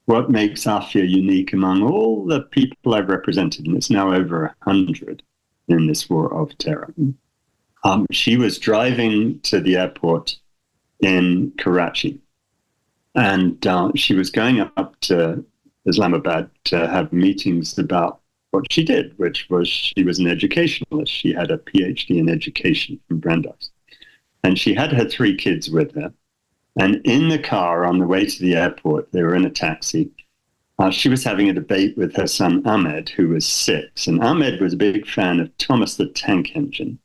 what makes Aafia unique among all the people I've represented, and it's now over 100 in this war of terror. She was driving to the airport in Karachi, and she was going up to Islamabad to have meetings about what she did, which was she was an educationalist. She had a PhD in education from Brandeis. And she had her 3 kids with her. And in the car on the way to the airport, they were in a taxi. She was having a debate with her son Ahmed, who was 6. And Ahmed was a big fan of Thomas the Tank Engine.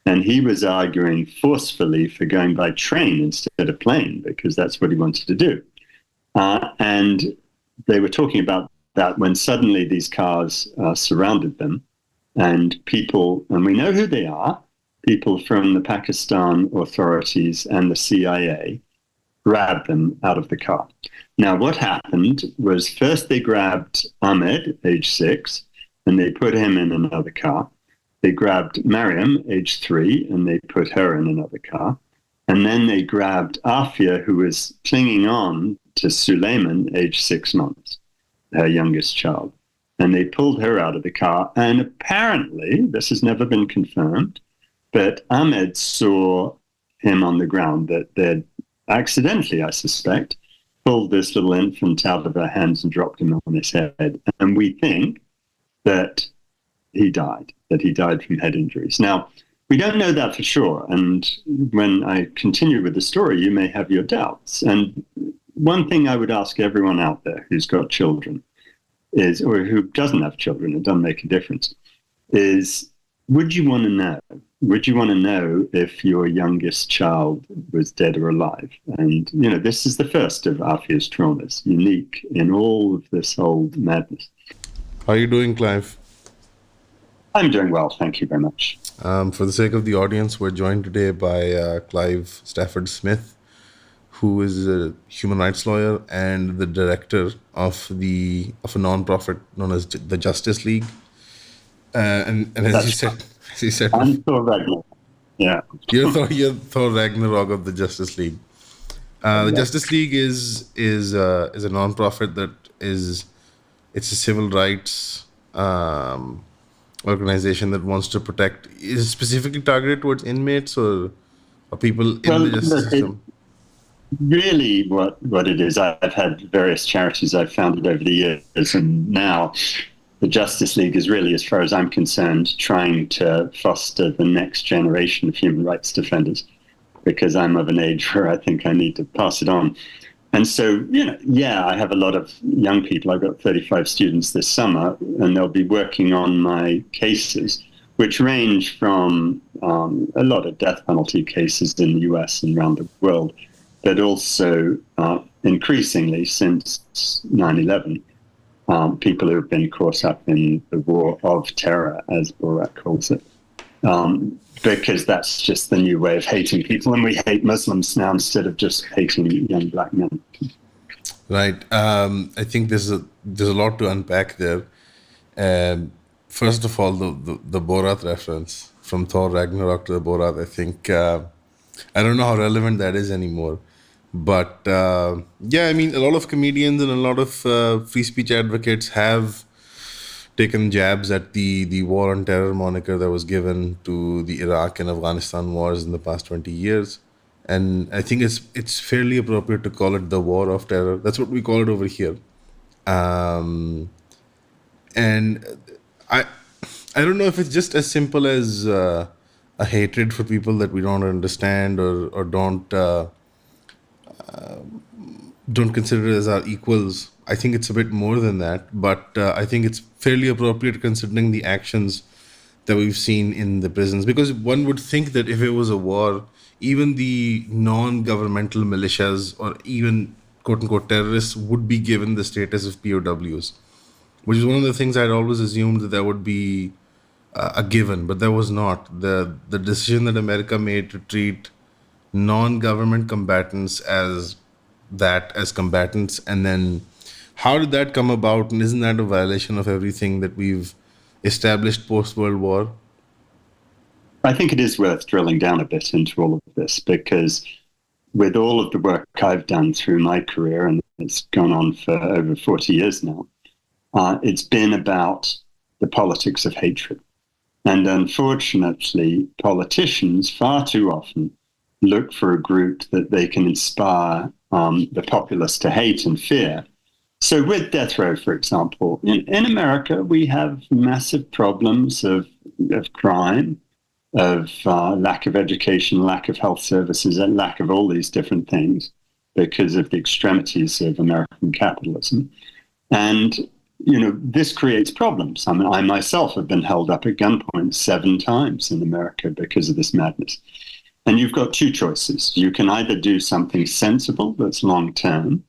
And he was arguing forcefully for going by train instead of plane, because that's what he wanted to do. And they were talking about that when suddenly these cars surrounded them, and people, and we know who they are, people from the Pakistan authorities and the CIA, grabbed them out of the car. Now, what happened was first they grabbed Ahmed, age 6, and they put him in another car. They grabbed Mariam, age 3, and they put her in another car. And then they grabbed Aafia, who was clinging on to Suleiman, age 6 months, her youngest child. And they pulled her out of the car. And apparently, this has never been confirmed, but Ahmed saw him on the ground, that they'd accidentally, I suspect, pulled this little infant out of her hands and dropped him on his head. And we think that he died from head injuries. Now, we don't know that for sure. And when I continue with the story, you may have your doubts. And one thing I would ask everyone out there who's got children is, or who doesn't have children, it doesn't make a difference, is would you want to know? Would you want to know if your youngest child was dead or alive? And, you know, this is the first of Aafia's traumas, unique in all of this whole madness. How are you doing, Clive? I'm doing well, thank you very much. For the sake of the audience, we're joined today by Clive Stafford Smith, who is a human rights lawyer and the director of a non-profit known as the Justice League. And as you said, I'm Thor Ragnarok. Yeah, you're Thor Ragnarok of the Justice League. The Justice League is a non-profit that it's a civil rights organization that wants to protect. Is it specifically targeted towards inmates or people in the justice system? Really, what it is, I've had various charities I've founded over the years, and now the Justice League is really, as far as I'm concerned, trying to foster the next generation of human rights defenders, because I'm of an age where I think I need to pass it on. And so, I have a lot of young people. I've got 35 students this summer, and they'll be working on my cases, which range from a lot of death penalty cases in the US and around the world, but also increasingly since 9/11, people who have been caught up in the war of terror, as Borat calls it, because that's just the new way of hating people, and we hate Muslims now instead of just hating young black men. Right. I think there's a lot to unpack there. First of all, the Borat reference from Thor Ragnarok to the Borat, I think, I don't know how relevant that is anymore. But a lot of comedians and a lot of free speech advocates have taken jabs at the war on terror moniker that was given to the Iraq and Afghanistan wars in the past 20 years. And I think it's fairly appropriate to call it the war of terror. That's what we call it over here. And I don't know if it's just as simple as a hatred for people that we don't understand or don't consider as our equals. I think it's a bit more than that, but I think it's fairly appropriate considering the actions that we've seen in the prisons. Because one would think that if it was a war, even the non-governmental militias or even quote-unquote terrorists would be given the status of POWs, which is one of the things I'd always assumed that would be a given, but that was not. The decision that America made to treat non-government combatants as combatants, and then how did that come about, and isn't that a violation of everything that we've established post-World War? I think it is worth drilling down a bit into all of this, because with all of the work I've done through my career, and it's gone on for over 40 years now, it's been about the politics of hatred. And unfortunately, politicians far too often look for a group that they can inspire the populace to hate and fear. So with death row, for example, in America, we have massive problems of crime, of lack of education, lack of health services, and lack of all these different things because of the extremities of American capitalism. And, this creates problems. I mean, I myself have been held up at gunpoint 7 times in America because of this madness. And you've got 2 choices. You can either do something sensible that's long term,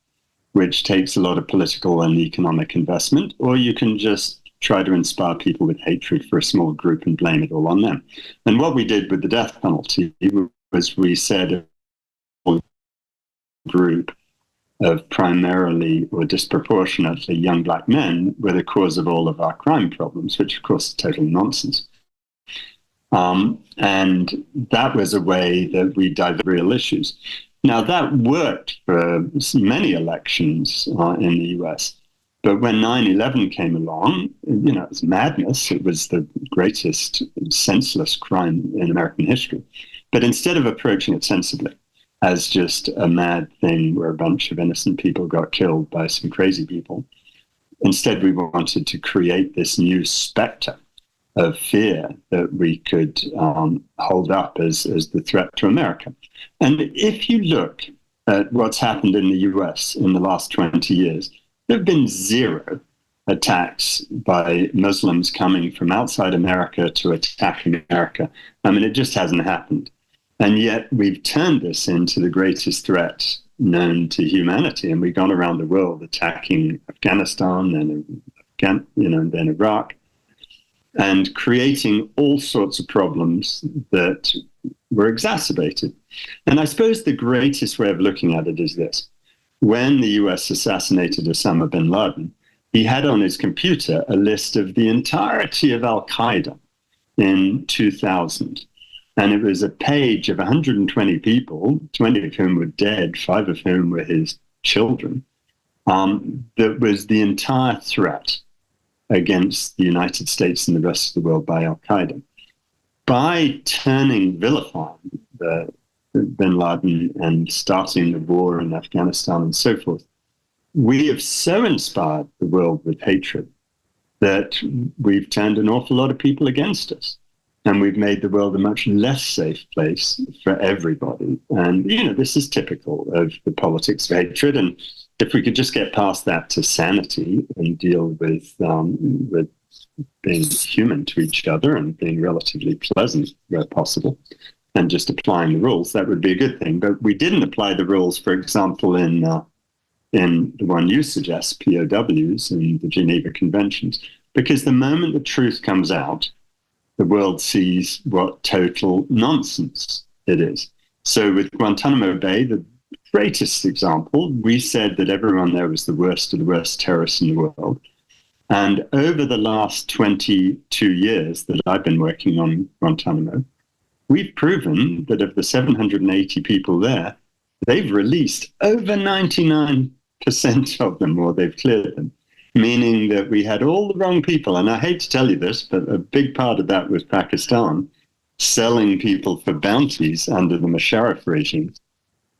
which takes a lot of political and economic investment, or you can just try to inspire people with hatred for a small group and blame it all on them. And what we did with the death penalty was we said a group of primarily or disproportionately young black men were the cause of all of our crime problems, which of course is total nonsense. And that was a way that we diverted real issues. Now, that worked for many elections in the US. But when 9/11 came along, it was madness. It was the greatest senseless crime in American history. But instead of approaching it sensibly as just a mad thing where a bunch of innocent people got killed by some crazy people, instead we wanted to create this new specter of fear that we could hold up as the threat to America. And if you look at what's happened in the US in the last 20 years, there have been 0 attacks by Muslims coming from outside America to attack America. I mean, it just hasn't happened. And yet we've turned this into the greatest threat known to humanity. And we've gone around the world attacking Afghanistan and then Iraq, and creating all sorts of problems that were exacerbated. And I suppose the greatest way of looking at it is this. When the US assassinated Osama bin Laden, he had on his computer a list of the entirety of Al-Qaeda in 2000. And it was a page of 120 people, 20 of whom were dead, 5 of whom were his children. That was the entire threat against the United States and the rest of the world by Al-Qaeda. By vilifying bin Laden and starting the war in Afghanistan and so forth, we have so inspired the world with hatred that we've turned an awful lot of people against us. And we've made the world a much less safe place for everybody. And, this is typical of the politics of hatred. And if we could just get past that to sanity and deal with being human to each other and being relatively pleasant where possible and just applying the rules, that would be a good thing. But we didn't apply the rules, for example, in the one you suggest, POWs and the Geneva Conventions, because the moment the truth comes out, the world sees what total nonsense it is. So with Guantanamo Bay, the greatest example, we said that everyone there was the worst of the worst terrorists in the world. And over the last 22 years that I've been working on Guantanamo, we've proven that of the 780 people there, they've released over 99% of them, or they've cleared them, meaning that we had all the wrong people. And I hate to tell you this, but a big part of that was Pakistan selling people for bounties under the Musharraf regime.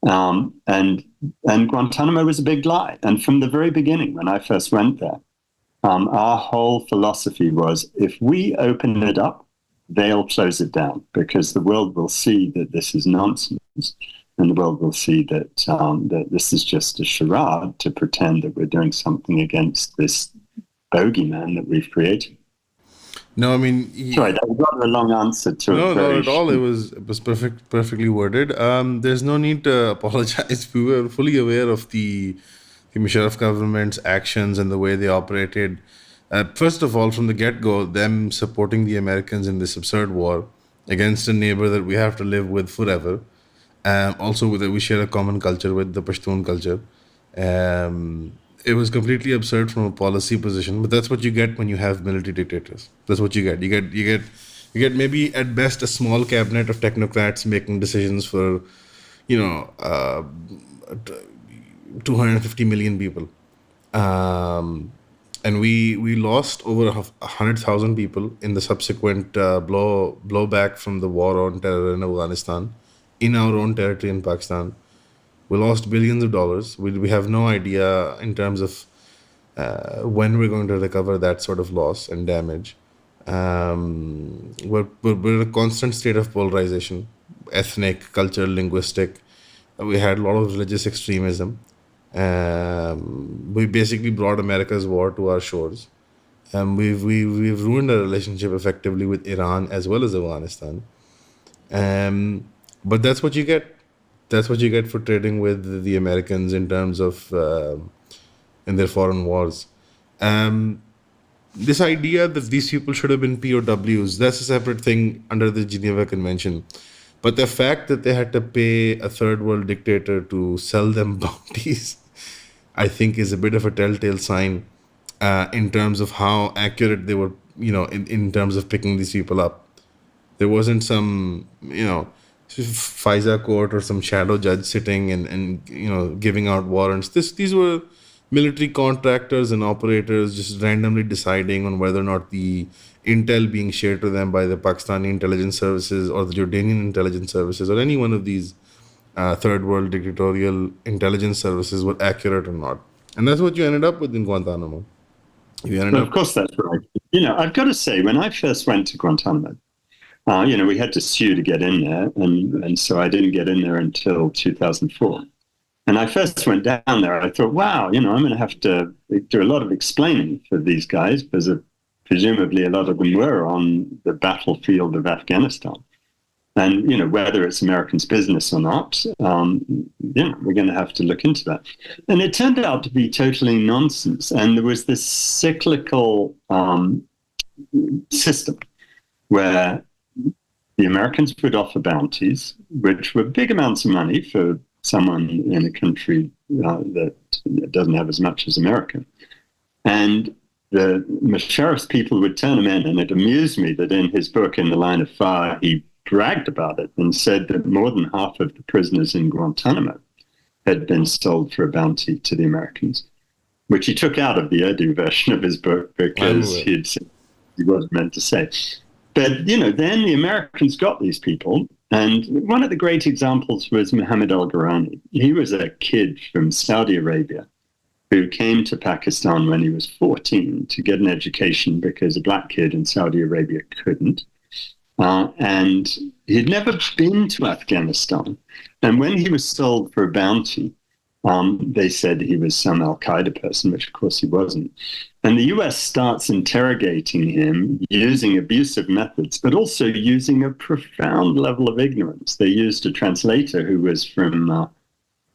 And Guantanamo was a big lie. And from the very beginning, when I first went there, our whole philosophy was, if we open it up, they'll close it down, because the world will see that this is nonsense. And the world will see that that this is just a charade to pretend that we're doing something against this bogeyman that we've created. No, I mean... Sorry, that was not a long answer to No, it. not at all. It was perfectly worded. There's no need to apologize. We were fully aware of the Musharraf government's actions and the way they operated. First of all, from the get-go, them supporting the Americans in this absurd war against a neighbor that we have to live with forever. Also, we share a common culture with the Pashtun culture. It was completely absurd from a policy position, but that's what you get when you have military dictators. That's what you get. You get maybe at best a small cabinet of technocrats making decisions for you know, 250 million people. And we lost over 100,000 people in the subsequent blowback from the war on terror in Afghanistan, in our own territory in Pakistan. We lost billions of dollars. We have no idea in terms of when we're going to recover that sort of loss and damage. We're in a constant state of polarization, ethnic, cultural, linguistic. We had a lot of religious extremism. We basically brought America's war to our shores. We've ruined our relationship effectively with Iran as well as Afghanistan. But that's what you get. That's what you get for trading with the Americans in terms of in their foreign wars. This idea that these people should have been POWs, that's a separate thing under the Geneva Convention. But the fact that they had to pay a third world dictator to sell them bounties, I think, is a bit of a telltale sign in terms of how accurate they were, in terms of picking these people up. There wasn't some, FISA court or some shadow judge sitting and giving out warrants. These were military contractors and operators just randomly deciding on whether or not the intel being shared to them by the Pakistani intelligence services or the Jordanian intelligence services or any one of these third world dictatorial intelligence services were accurate or not. And that's what you ended up with in Guantanamo. Of course, that's right. I've got to say, when I first went to Guantanamo, we had to sue to get in there. And so I didn't get in there until 2004. And I first went down there. I thought, wow, I'm going to have to do a lot of explaining for these guys because presumably a lot of them were on the battlefield of Afghanistan. And, whether it's Americans' business or not, we're going to have to look into that. And it turned out to be totally nonsense. And there was this cyclical system where the Americans would offer bounties, which were big amounts of money for someone in a country that doesn't have as much as America. And the Musharraf's people would turn him in, and it amused me that in his book, In the Line of Fire, he bragged about it and said that more than half of the prisoners in Guantanamo had been sold for a bounty to the Americans, which he took out of the Urdu version of his book because he wasn't meant to say. But, then the Americans got these people. And one of the great examples was Mohammed al-Ghorani. He was a kid from Saudi Arabia who came to Pakistan when he was 14 to get an education because a black kid in Saudi Arabia couldn't. And he'd never been to Afghanistan. And when he was sold for a bounty, they said he was some al-Qaeda person, which of course he wasn't. And the US starts interrogating him using abusive methods, but also using a profound level of ignorance. They used a translator who was from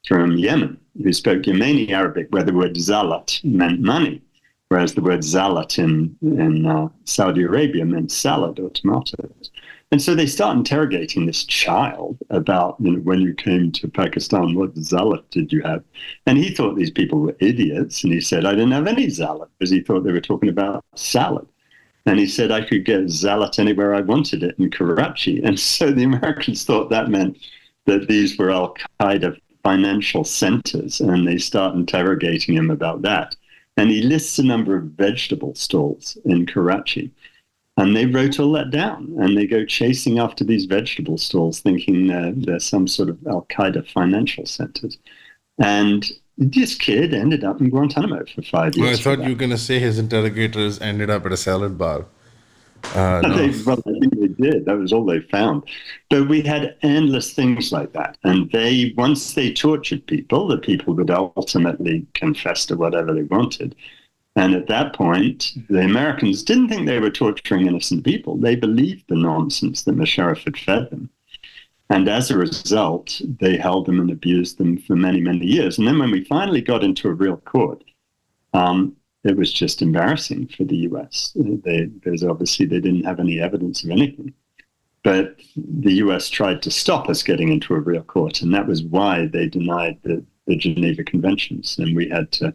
Yemen, who spoke Yemeni Arabic, where the word zalat meant money, whereas the word zalat in Saudi Arabia meant salad or tomatoes. And so they start interrogating this child about, when you came to Pakistan, what zalat did you have? And he thought these people were idiots. And he said, I didn't have any zalat, because he thought they were talking about salad. And he said, I could get zalat anywhere I wanted it in Karachi. And so the Americans thought that meant that these were al-Qaeda financial centers. And they start interrogating him about that. And he lists a number of vegetable stalls in Karachi. And they wrote all that down, and they go chasing after these vegetable stalls, thinking they're some sort of al-Qaeda financial centers. And this kid ended up in Guantanamo for 5 years. Well, I thought you were going to say his interrogators ended up at a salad bar. No. I think they did. That was all they found. But we had endless things like that. And once they tortured people, the people would ultimately confess to whatever they wanted. And at that point, the Americans didn't think they were torturing innocent people. They believed the nonsense that Musharraf had fed them. And as a result, they held them and abused them for many, many years. And then when we finally got into a real court, it was just embarrassing for the US. Because obviously they didn't have any evidence of anything. But the US tried to stop us getting into a real court. And that was why they denied the Geneva Conventions. And we had to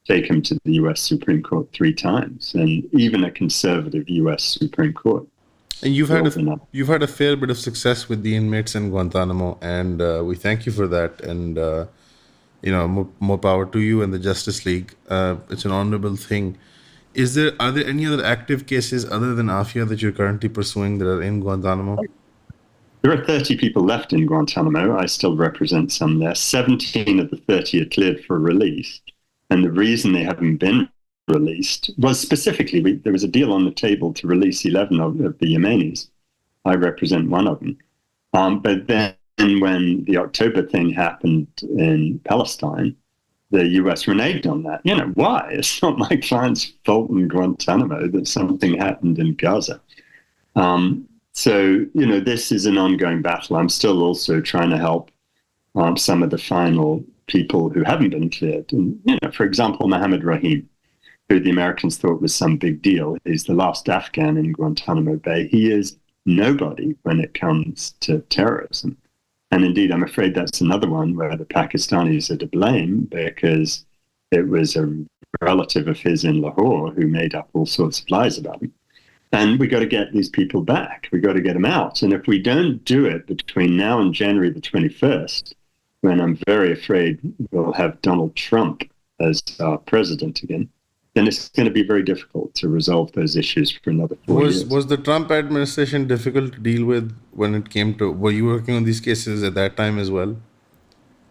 take him to the US Supreme Court 3 times, and even a conservative US Supreme Court. And killed another. you've had a fair bit of success with the inmates in Guantanamo, and we thank you for that. And more power to you and the Justice League. It's an honorable thing. Are there any other active cases other than Aafia that you're currently pursuing that are in Guantanamo? There are 30 people left in Guantanamo. I still represent some there. 17 of the 30 are cleared for release. And the reason they haven't been released was specifically, there was a deal on the table to release 11 of the Yemenis. I represent one of them. But then when the October thing happened in Palestine, the US reneged on that. Why? It's not my client's fault in Guantanamo that something happened in Gaza. So, this is an ongoing battle. I'm still also trying to help some of the final people who haven't been cleared. And, for example, Mohammed Rahim, who the Americans thought was some big deal. He's the last Afghan in Guantanamo Bay. He is nobody when it comes to terrorism. And indeed, I'm afraid that's another one where the Pakistanis are to blame, because it was a relative of his in Lahore who made up all sorts of lies about him. And we got to get these people back. We got to get them out. And if we don't do it between now and January the 21st, when I'm very afraid we'll have Donald Trump as our president again, then it's going to be very difficult to resolve those issues for another 4 years. Was the Trump administration difficult to deal with when it came to, were you working on these cases at that time as well?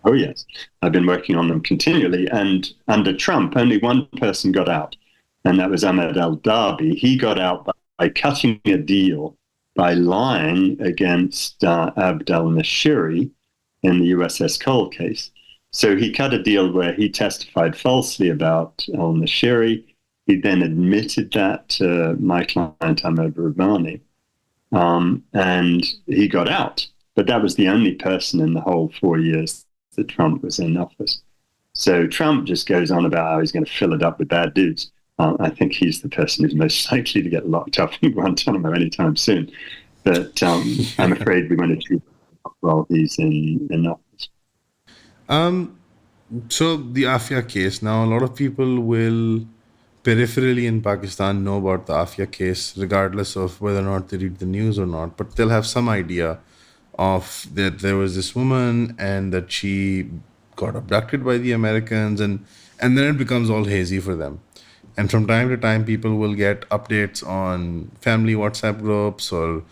Oh, yes. I've been working on them continually. And under Trump, only one person got out, and that was Ahmed al-Darbi. He got out by cutting a deal, by lying against Abd al-Nashiri in the USS Cole case. So he cut a deal where he testified falsely about al-Nashiri. He then admitted that to my client, Ahmed Rabani, and he got out. But that was the only person in the whole 4 years that Trump was in office. So Trump just goes on about how he's going to fill it up with bad dudes. I think he's the person who's most likely to get locked up in Guantanamo anytime soon. But I'm afraid we're going to treat him while he's in office. So the Aafia case, now a lot of people will peripherally in Pakistan know about the Aafia case, regardless of whether or not they read the news or not, but they'll have some idea of that there was this woman and that she got abducted by the Americans, and then it becomes all hazy for them. And from time to time, people will get updates on family WhatsApp groups or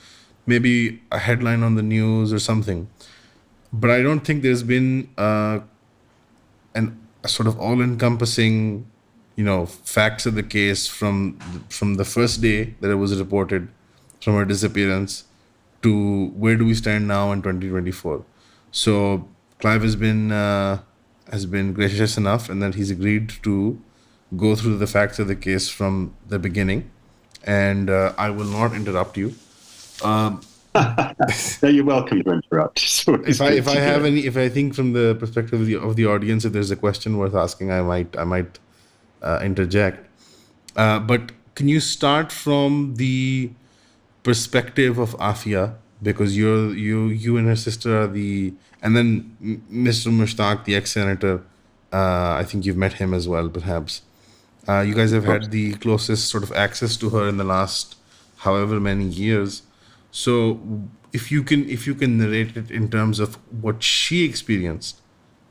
maybe a headline on the news or something. But I don't think there's been a sort of all-encompassing, facts of the case from the first day that it was reported from her disappearance to where do we stand now in 2024. So Clive has been gracious enough, and that he's agreed to go through the facts of the case from the beginning, and I will not interrupt you. No, you're welcome to interrupt. If I think from the perspective of the audience, if there's a question worth asking, I might interject. But can you start from the perspective of Aafia, because you and her sister are and then Mr. Mushtaq, the ex-senator, I think you've met him as well, perhaps. You guys have had the closest sort of access to her in the last however many years. So if you can narrate it in terms of what she experienced,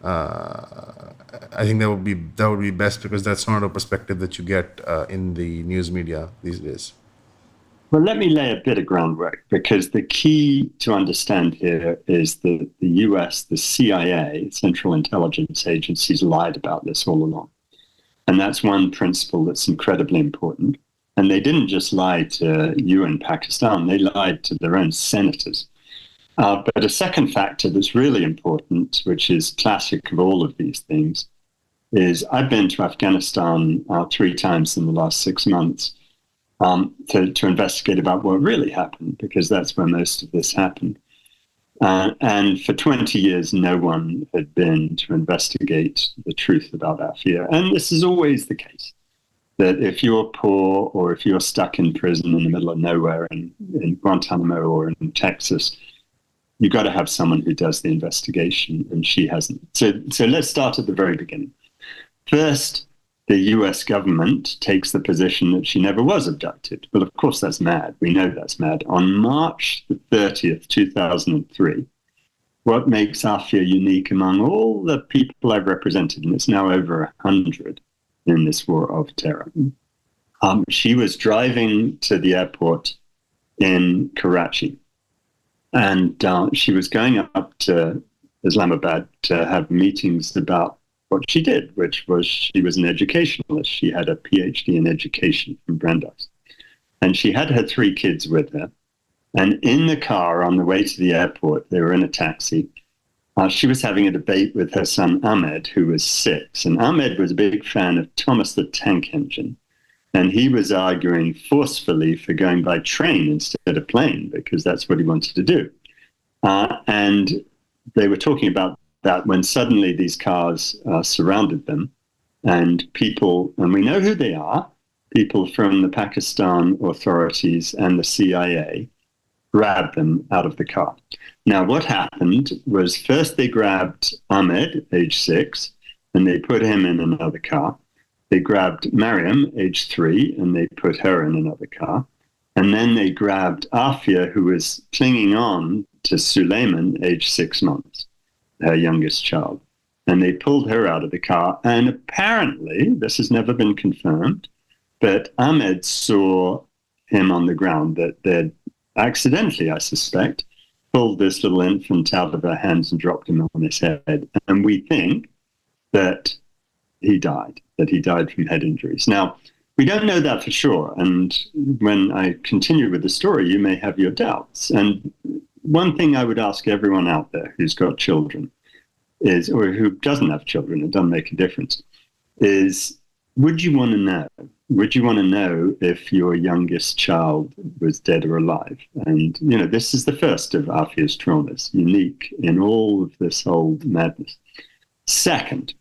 I think that would be best, because that's not a perspective that you get in the news media these days. Well, let me lay a bit of groundwork, because the key to understand here is that the US, the CIA, Central Intelligence Agencies, lied about this all along. And that's one principle that's incredibly important. And they didn't just lie to you in Pakistan, they lied to their own senators. But a second factor that's really important, which is classic of all of these things, is I've been to Afghanistan 3 times in the last 6 months to investigate about what really happened, because that's where most of this happened. And for 20 years, no one had been to investigate the truth about Aafia. And this is always the case, that if you're poor or if you're stuck in prison in the middle of nowhere in Guantanamo or in Texas, you've got to have someone who does the investigation, and she hasn't. So let's start at the very beginning. First, the US government takes the position that she never was abducted. Well, of course, that's mad. We know that's mad. On March the 30th, 2003, what makes Aafia unique among all the people I've represented, and it's now over 100 in this war of terror, she was driving to the airport in Karachi, and she was going up to Islamabad to have meetings about what she did, which was she was an educationalist. She had a PhD in education from Brandeis. And she had her 3 kids with her. And in the car on the way to the airport, they were in a taxi. She was having a debate with her son Ahmed, who was 6. And Ahmed was a big fan of Thomas the Tank Engine. And he was arguing forcefully for going by train instead of plane, because that's what he wanted to do. And they were talking about that when suddenly these cars surrounded them, and people, and we know who they are, people from the Pakistan authorities and the CIA, grabbed them out of the car. Now, what happened was first they grabbed Ahmed, age 6, and they put him in another car. They grabbed Mariam, age 3, and they put her in another car. And then they grabbed Aafia, who was clinging on to Suleiman, age 6 months, her youngest child. And they pulled her out of the car. And apparently, this has never been confirmed, but Ahmed saw him on the ground, that they'd accidentally, I suspect, pulled this little infant out of her hands and dropped him on his head. And we think that he died from head injuries. Now, we don't know that for sure. And when I continue with the story, you may have your doubts. And one thing I would ask everyone out there who's got children is, or who doesn't have children, it doesn't make a difference, is would you want to know? Would you want to know if your youngest child was dead or alive? And, you know, this is the first of Aafia's traumas, unique in all of this whole madness. Second,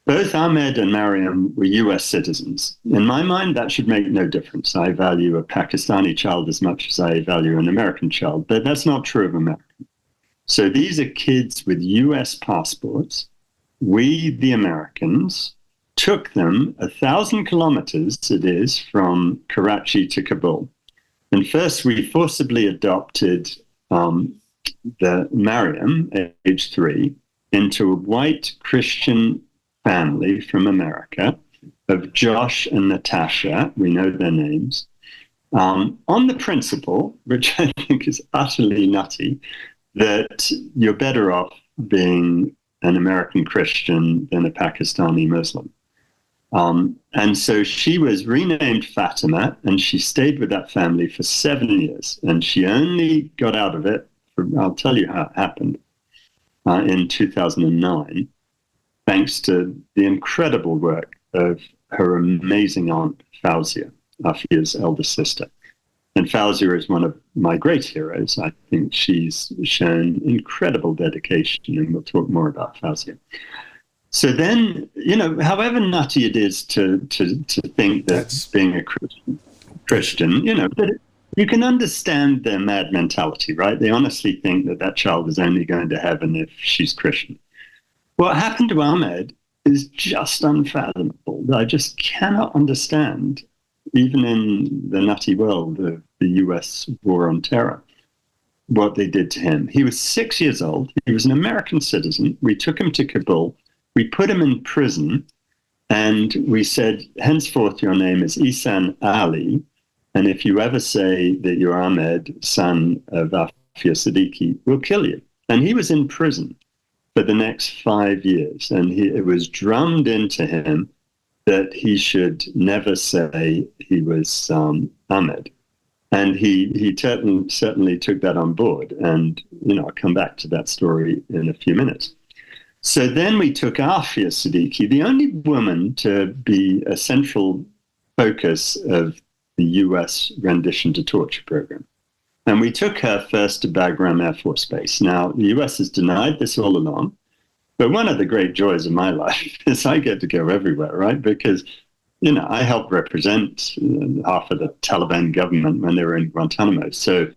both Ahmed and Mariam were US citizens. In my mind, that should make no difference. I value a Pakistani child as much as I value an American child, but that's not true of American. So these are kids with US passports. We, the Americans, took them 1,000 kilometers, it is, from Karachi to Kabul. And first we forcibly adopted the Mariam, age 3, into a white Christian family from America of Josh and Natasha. We know their names. On the principle, which I think is utterly nutty, that you're better off being an American Christian than a Pakistani Muslim. And so she was renamed Fatima, and she stayed with that family for 7 years. And she only got out of it, I'll tell you how it happened, in 2009, thanks to the incredible work of her amazing aunt, Fauzia, Aafia's elder sister. And Fauzia is one of my great heroes. I think she's shown incredible dedication, and we'll talk more about Fauzia. So then, you know, however nutty it is to think that being a Christian, you know, but you can understand their mad mentality, right? They honestly think that that child is only going to heaven if she's Christian. What happened to Ahmed is just unfathomable. I just cannot understand, even in the nutty world of the US war on terror, what they did to him. He was 6 years old. He was an American citizen. We took him to Kabul. We put him in prison, and we said, henceforth your name is Ihsan Ali, and if you ever say that you're Ahmed, son of Aafia Siddiqui, we'll kill you. And he was in prison for the next 5 years, and it was drummed into him that he should never say he was Ahmed. And he certainly took that on board, and, you know, I'll come back to that story in a few minutes. So then we took Aafia Siddiqui, the only woman to be a central focus of the US rendition to torture program. And we took her first to Bagram Air Force Base. Now, the US has denied this all along, but one of the great joys of my life is I get to go everywhere, right? Because, you know, I helped represent half of the Taliban government when they were in Guantanamo. So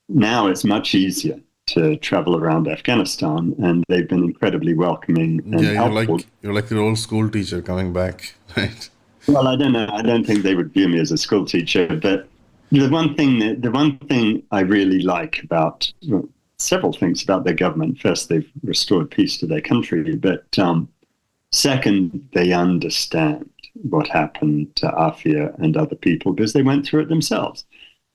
now it's much easier to travel around Afghanistan, and they've been incredibly welcoming and helpful. You're like the old school teacher coming back, right? Well, I don't know. I don't think they would view me as a school teacher, but the one thing I really like about, well, several things about their government. First, they've restored peace to their country, but second, they understand what happened to Aafia and other people because they went through it themselves.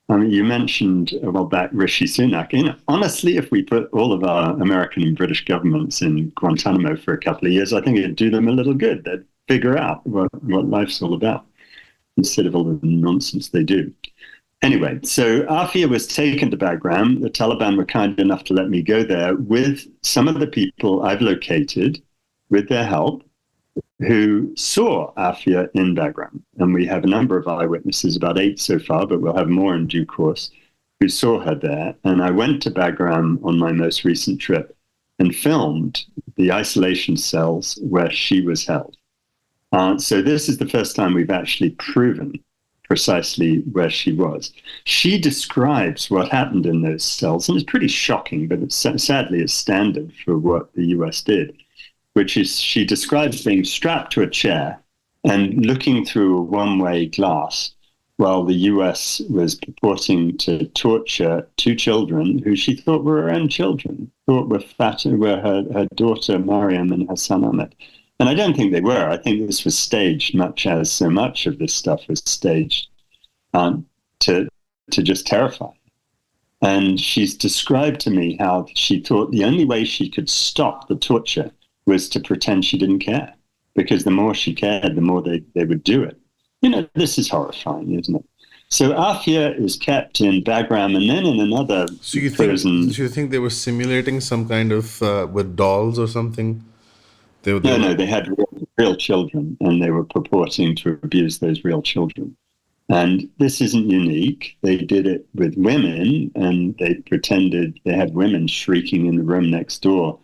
I mean, you mentioned a while back Rishi Sunak. Honestly, if we put all of our American and British governments in Guantanamo for a couple of years, I think it'd do them a little good. They'd figure out what life's all about instead of all the nonsense they do. Anyway, so Aafia was taken to Bagram. The Taliban were kind enough to let me go there with some of the people I've located with their help who saw Aafia in Bagram. And we have a number of eyewitnesses, about 8 so far, but we'll have more in due course, who saw her there. And I went to Bagram on my most recent trip and filmed the isolation cells where she was held. So this is the first time we've actually proven precisely where she was. She describes what happened in those cells, and it's pretty shocking, but it's, sadly it's standard for what the US did, which is she describes being strapped to a chair and looking through a one-way glass while the US was purporting to torture 2 children who she thought were her own children, thought were her daughter Mariam and her son Ahmed. And I don't think they were. I think this was staged, much as so much of this stuff was staged to just terrify. And she's described to me how she thought the only way she could stop the torture was to pretend she didn't care, because the more she cared, the more they would do it. This is horrifying, isn't it? So Aafia is kept in Bagram and then in another prison. So you think they were simulating some kind of with dolls or something? No, they had real children, and they were purporting to abuse those real children. And this isn't unique. They did it with women, and they pretended they had women shrieking in the room next door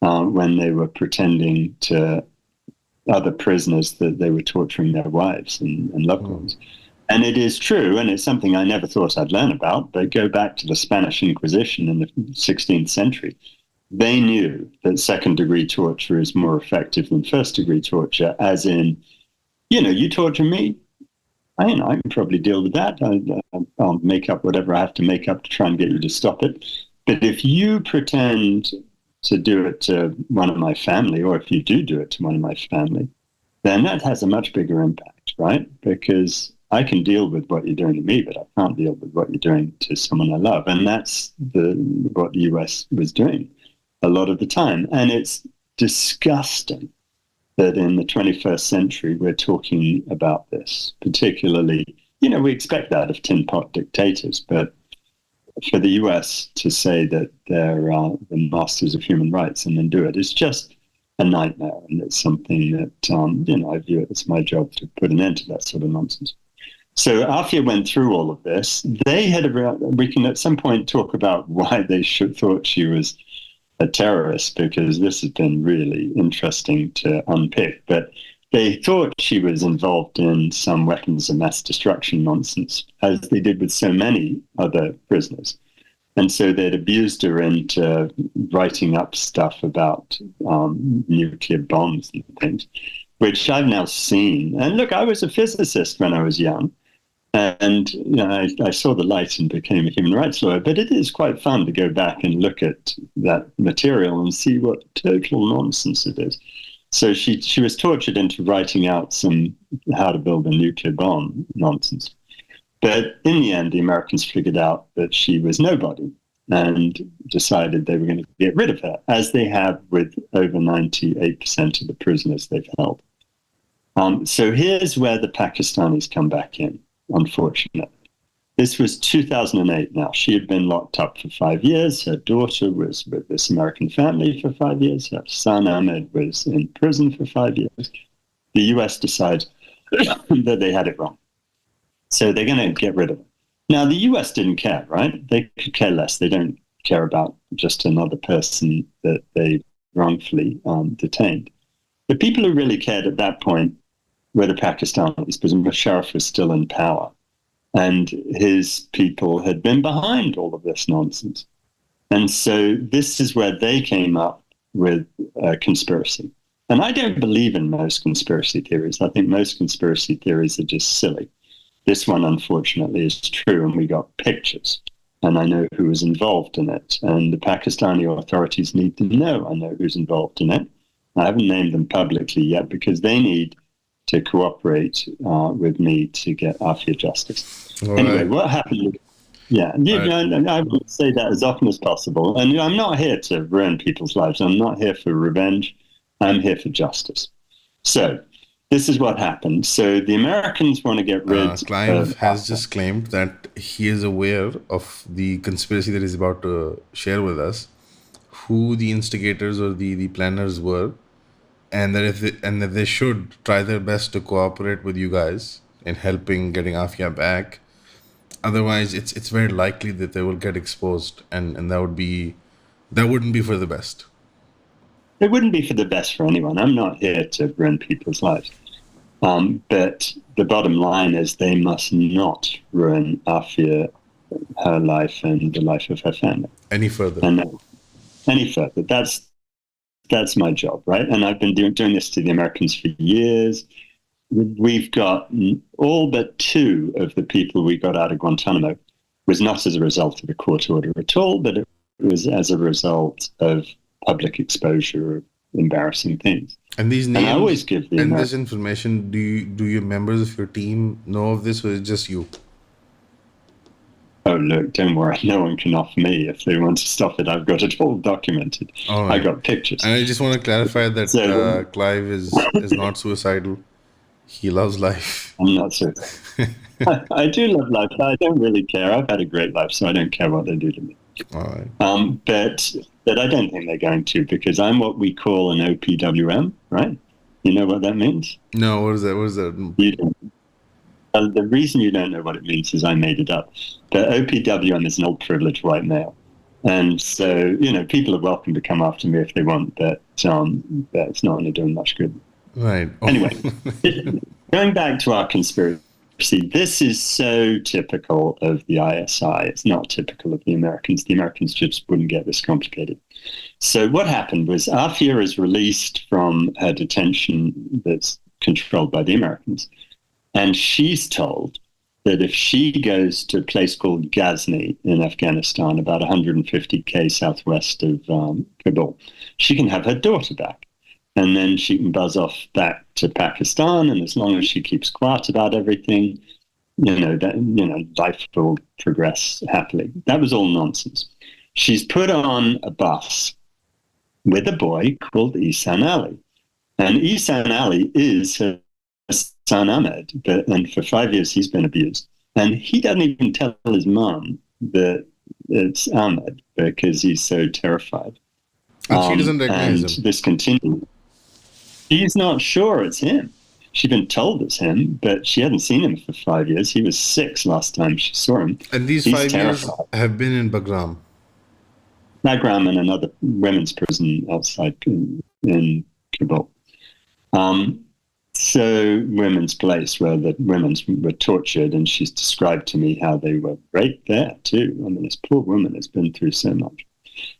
when they were pretending to other prisoners that they were torturing their wives and loved ones. And it is true, and it's something I never thought I'd learn about, but go back to the Spanish Inquisition in the 16th century. They knew that second-degree torture is more effective than first-degree torture, as in, you torture me, I can probably deal with that. I'll make up whatever I have to make up to try and get you to stop it. But if you pretend to do it to one of my family, or if you do it to one of my family, then that has a much bigger impact, right? Because I can deal with what you're doing to me, but I can't deal with what you're doing to someone I love. And that's what the US was doing a lot of the time. And it's disgusting that in the 21st century, we're talking about this, particularly, we expect that of tin pot dictators, but for the US to say that they're the masters of human rights and then do it is just a nightmare. And it's something that, I view it as my job to put an end to that sort of nonsense. So Aafia went through all of this. We can at some point talk about why they thought she was a terrorist, because this has been really interesting to unpick. But they thought she was involved in some weapons of mass destruction nonsense, as they did with so many other prisoners. And so they'd abused her into writing up stuff about nuclear bombs and things, which I've now seen. And look, I was a physicist when I was young. And I saw the light and became a human rights lawyer. But it is quite fun to go back and look at that material and see what total nonsense it is. So she was tortured into writing out some how to build a nuclear bomb nonsense. But in the end, the Americans figured out that she was nobody and decided they were going to get rid of her, as they have with over 98% of the prisoners they've held. So here's where the Pakistanis come back in. Unfortunately, this was 2008 now. She had been locked up for 5 years. Her daughter was with this American family for 5 years. Her son, Ahmed, was in prison for 5 years. The US decided that they had it wrong. So they're going to get rid of her. Now, the US didn't care, right? They could care less. They don't care about just another person that they wrongfully detained. The people who really cared at that point were the Pakistanis, because Musharraf was still in power. And his people had been behind all of this nonsense. And so this is where they came up with a conspiracy. And I don't believe in most conspiracy theories. I think most conspiracy theories are just silly. This one, unfortunately, is true, and we got pictures. And I know who was involved in it. And the Pakistani authorities need to know I know who's involved in it. I haven't named them publicly yet because they need to cooperate with me to get Aafia justice. Anyway, what happened? I would say that as often as possible. And I'm not here to ruin people's lives. I'm not here for revenge. I'm here for justice. So this is what happened. So the Americans want to get rid of... Clive has just claimed that he is aware of the conspiracy that he's about to share with us, who the instigators or the planners were, and that they should try their best to cooperate with you guys in helping getting Aafia back. Otherwise, it's very likely that they will get exposed, and that wouldn't be for the best. It wouldn't be for the best for anyone. I'm not here to ruin people's lives. But the bottom line is they must not ruin Aafia, her life, and the life of her family. Any further. Any further. That's my job, right? And I've been doing this to the Americans for years. We've got all but 2 of the people we got out of Guantanamo was not as a result of a court order at all, but it was as a result of public exposure of embarrassing things. And these names, and I always give this information, do your members of your team know of this, or is it just you? Oh, look, don't worry. No one can off me. If they want to stop it, I've got it all documented. All right. I got pictures. And I just want to clarify that Clive is not suicidal. He loves life. I'm not suicidal. I do love life. I don't really care. I've had a great life, so I don't care what they do to me. All right. But I don't think they're going to, because I'm what we call an OPWM, right? You know what that means? No, what is that? You don't. The reason you don't know what it means is I made it up. The OPWM is an old privileged white male. And so, people are welcome to come after me if they want, but it's not going to do them much good. Right. Anyway, going back to our conspiracy, this is so typical of the ISI. It's not typical of the Americans. The Americans just wouldn't get this complicated. So what happened was Aafia is released from her detention that's controlled by the Americans. And she's told that if she goes to a place called Ghazni in Afghanistan, about 150k southwest of Kabul, she can have her daughter back. And then she can buzz off back to Pakistan, and as long as she keeps quiet about everything, life will progress happily. That was all nonsense. She's put on a bus with a boy called Ihsan Ali. And Ihsan Ali is her son Ahmed, and for 5 years he's been abused. And he doesn't even tell his mom that it's Ahmed because he's so terrified. And she doesn't recognize him. This continues. She's not sure it's him. She's been told it's him, but she hadn't seen him for 5 years. He was 6 last time she saw him. And these 5 years have been in Bagram. Bagram and another women's prison outside in Kabul. So women's place where the women were tortured, and she's described to me how they were right there too. I mean, this poor woman has been through so much.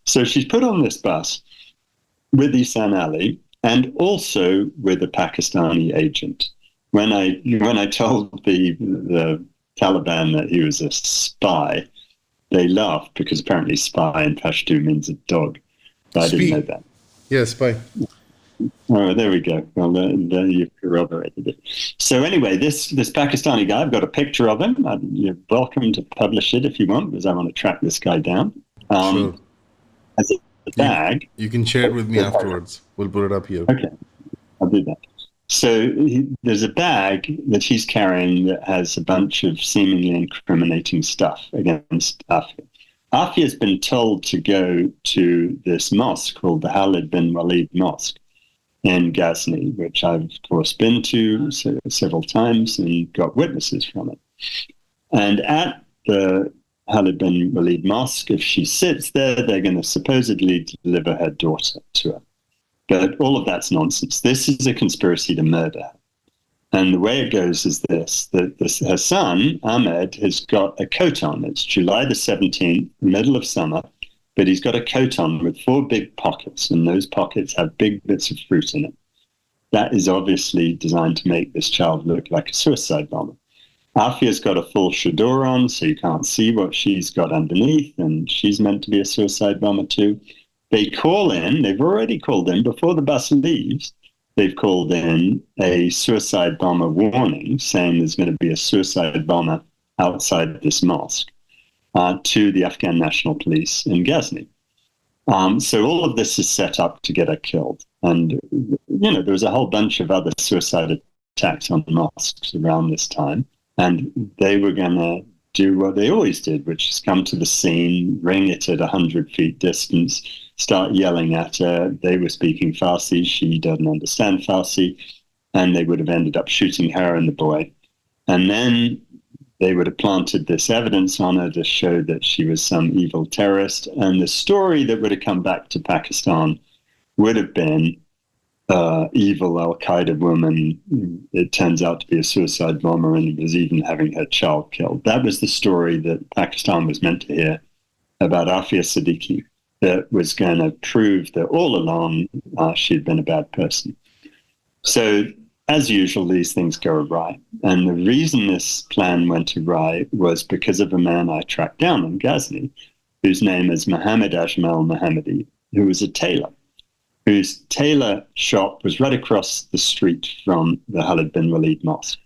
So she's put on this bus with Ihsan Ali, and also with a Pakistani agent. When I told the Taliban that he was a spy, they laughed because apparently spy in Pashto means a dog. But I didn't know that. Yeah, spy. Oh, there we go. Well, there you've corroborated it. So anyway, this Pakistani guy, I've got a picture of him. You're welcome to publish it if you want, because I want to track this guy down. Sure. As a bag. You can share it with me afterwards. We'll put it up here. Okay, I'll do that. So there's a bag that he's carrying that has a bunch of seemingly incriminating stuff against Aafia. Aafia has been told to go to this mosque called the Khalid bin Walid Mosque in Ghazni, which I've, of course, been to several times and got witnesses from it. And at the Khalid bin Walid Mosque, if she sits there, they're going to supposedly deliver her daughter to her. But all of that's nonsense. This is a conspiracy to murder her. And the way it goes is this, that her son, Ahmed, has got a coat on. It's July the 17th, middle of summer, but he's got a coat on with 4 big pockets, and those pockets have big bits of fruit in it. that is obviously designed to make this child look like a suicide bomber. Aafia's got a full chador on, so you can't see what she's got underneath, and she's meant to be a suicide bomber too. They've already called in, before the bus leaves, they've called in a suicide bomber warning, saying there's going to be a suicide bomber outside this mosque, to the Afghan National Police in Ghazni. So all of this is set up to get her killed. And, there was a whole bunch of other suicide attacks on mosques around this time. And they were going to do what they always did, which is come to the scene, ring it at 100 feet distance, start yelling at her. They were speaking Farsi. She doesn't understand Farsi. And they would have ended up shooting her and the boy. And then they would have planted this evidence on her to show that she was some evil terrorist. And the story that would have come back to Pakistan would have been evil Al-Qaeda woman. It turns out to be a suicide bomber and was even having her child killed. That was the story that Pakistan was meant to hear about Aafia Siddiqui, that was going to prove that all along she'd been a bad person. So, as usual, these things go awry. And the reason this plan went awry was because of a man I tracked down in Ghazni, whose name is Mohammed Ajmal Mohammadi, who was a tailor, whose tailor shop was right across the street from the Khalid bin Walid Mosque.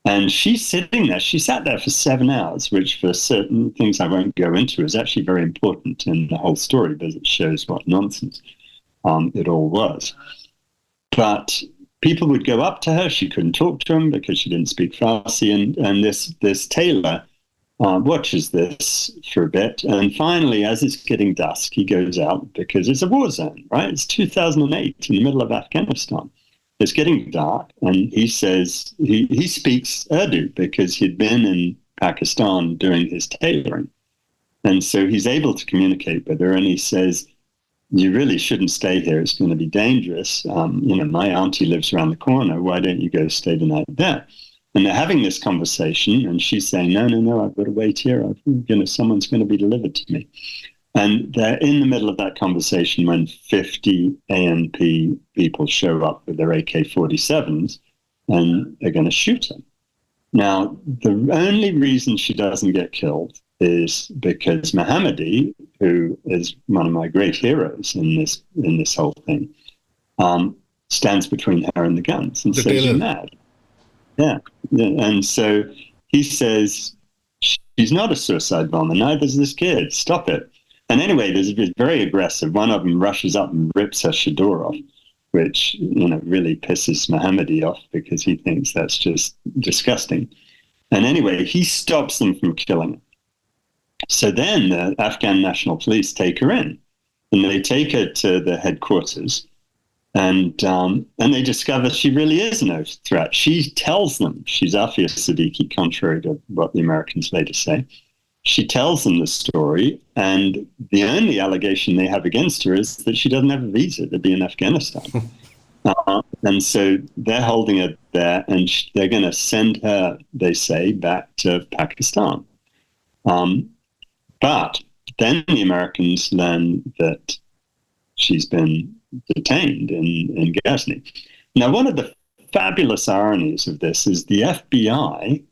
And she's sitting there. She sat there for 7 hours, which for certain things I won't go into is actually very important in the whole story because it shows what nonsense it all was. But people would go up to her. She couldn't talk to them because she didn't speak Farsi. And this tailor watches this for a bit. And finally, as it's getting dusk, he goes out because it's a war zone, right? It's 2008 in the middle of Afghanistan. It's getting dark. And he says, he speaks Urdu because he'd been in Pakistan doing his tailoring. And so he's able to communicate with her. And he says, you really shouldn't stay here. It's going to be dangerous. My auntie lives around the corner. Why don't you go stay the night there? And they're having this conversation, and she's saying, no, I've got to wait here. Someone's going to be delivered to me. And they're in the middle of that conversation when 50 ANP people show up with their AK-47s, and they're going to shoot her. Now, the only reason she doesn't get killed is because Mohammadi, who is one of my great heroes in this whole thing, stands between her and the guns and says, "You're mad." Yeah. And so he says, she's not a suicide bomber. Neither's this kid. Stop it. And anyway, it's very aggressive. One of them rushes up and rips her chador off, which, really pisses Mohammadi off because he thinks that's just disgusting. And anyway, he stops them from killing her. So then the Afghan National Police take her in, and they take her to the headquarters. And they discover she really is no threat. She tells them she's Aafia Siddiqui, contrary to what the Americans later say. She tells them the story, and the only allegation they have against her is that she doesn't have a visa to be in Afghanistan. And so they're holding her there, and they're going to send her, they say, back to Pakistan. But then the Americans learn that she's been detained in Ghazni. Now, one of the fabulous ironies of this is the FBI,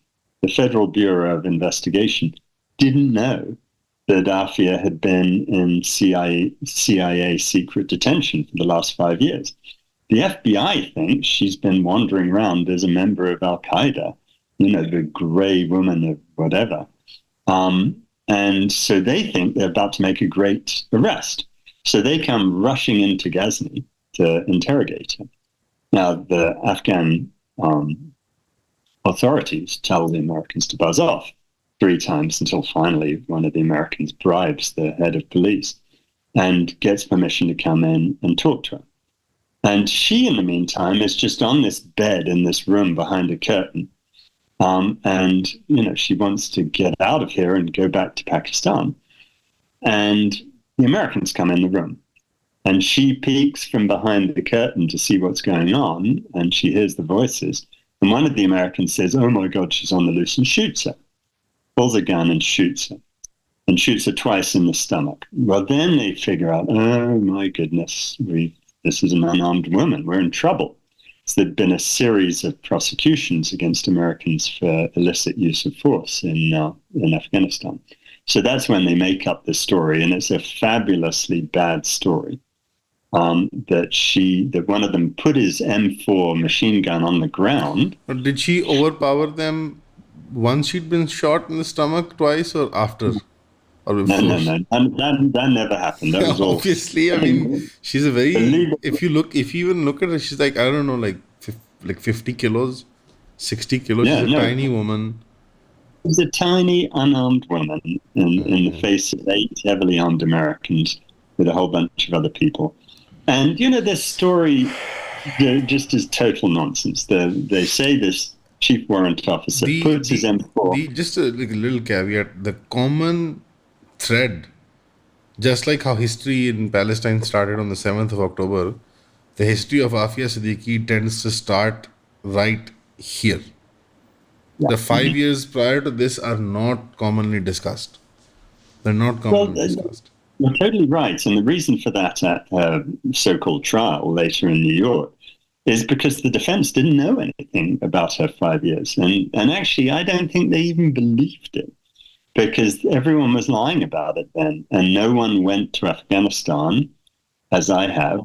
the Federal Bureau of Investigation, didn't know that Aafia had been in CIA secret detention for the last 5 years. The FBI thinks she's been wandering around as a member of Al-Qaeda, the gray woman of whatever. And so they think they're about to make a great arrest. So they come rushing into Ghazni to interrogate her. Now, the Afghan authorities tell the Americans to buzz off 3 times until finally one of the Americans bribes the head of police and gets permission to come in and talk to her. And she, in the meantime, is just on this bed in this room behind a curtain. And she wants to get out of here and go back to Pakistan. And the Americans come in the room, and she peeks from behind the curtain to see what's going on, and she hears the voices. And one of the Americans says, "Oh my God, she's on the loose," and shoots her, pulls a gun and shoots her twice in the stomach. Well, then they figure out, oh my goodness, this is an unarmed woman. We're in trouble. So there'd been a series of prosecutions against Americans for illicit use of force in Afghanistan. So that's when they make up this story, and it's a fabulously bad story. That one of them put his M4 machine gun on the ground. But did she overpower them once she'd been shot in the stomach twice, or after? Or before? No. That never happened. That was all. Obviously, I mean, she's a very. If you even look at her, she's like, I don't know, like 50 kilos, 60 kilos. Yeah, she's a tiny woman. She's a tiny, unarmed woman in the face of 8 heavily armed Americans with a whole bunch of other people. And, this story just is total nonsense. They say this chief warrant officer puts his M4. Just a little caveat. The common thread, just like how history in Palestine started on the 7th of October, the history of Aafia Siddiqui tends to start right here. Yeah. The 5 years prior to this are not commonly discussed. They're not commonly discussed. You're totally right. And the reason for that so-called trial later in New York is because the defense didn't know anything about her 5 years. And actually, I don't think they even believed it, because everyone was lying about it then. And no one went to Afghanistan, as I have,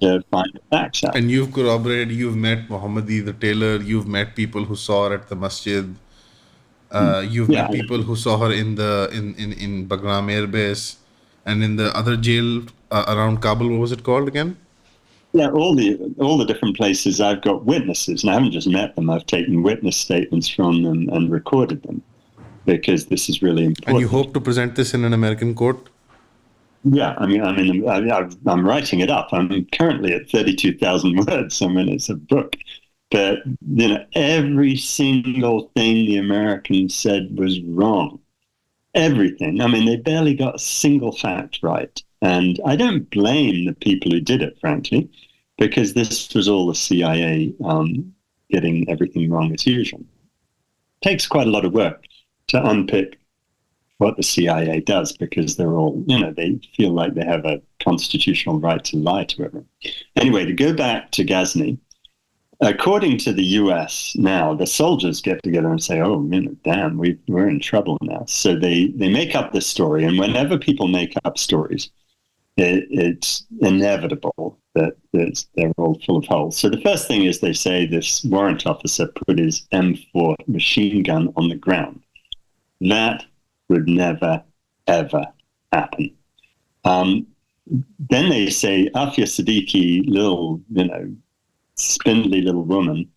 to find the facts out. And you've corroborated, you've met Mohammadi the tailor, you've met people who saw her at the masjid. You've met people who saw her in Bagram Air Base and in the other jail around Kabul. What was it called again? Yeah, all the different places. I've got witnesses, and I haven't just met them. I've taken witness statements from them and recorded them, because this is really important. And you hope to present this in an American court? Yeah, I'm writing it up. I'm currently at 32,000 words. It's a book. But, every single thing the Americans said was wrong. Everything. They barely got a single fact right. And I don't blame the people who did it, frankly, because this was all the CIA getting everything wrong as usual. It takes quite a lot of work to unpick what the CIA does, because they're all, they feel like they have a constitutional right to lie to everyone. Anyway, to go back to Ghazni, according to the US now, the soldiers get together and say, oh, damn, we're in trouble now. So they make up this story. And whenever people make up stories, it's inevitable that they're all full of holes. So the first thing is they say this warrant officer put his M4 machine gun on the ground. That would never, ever happen. Then they say Aafia Siddiqui, little, spindly little woman,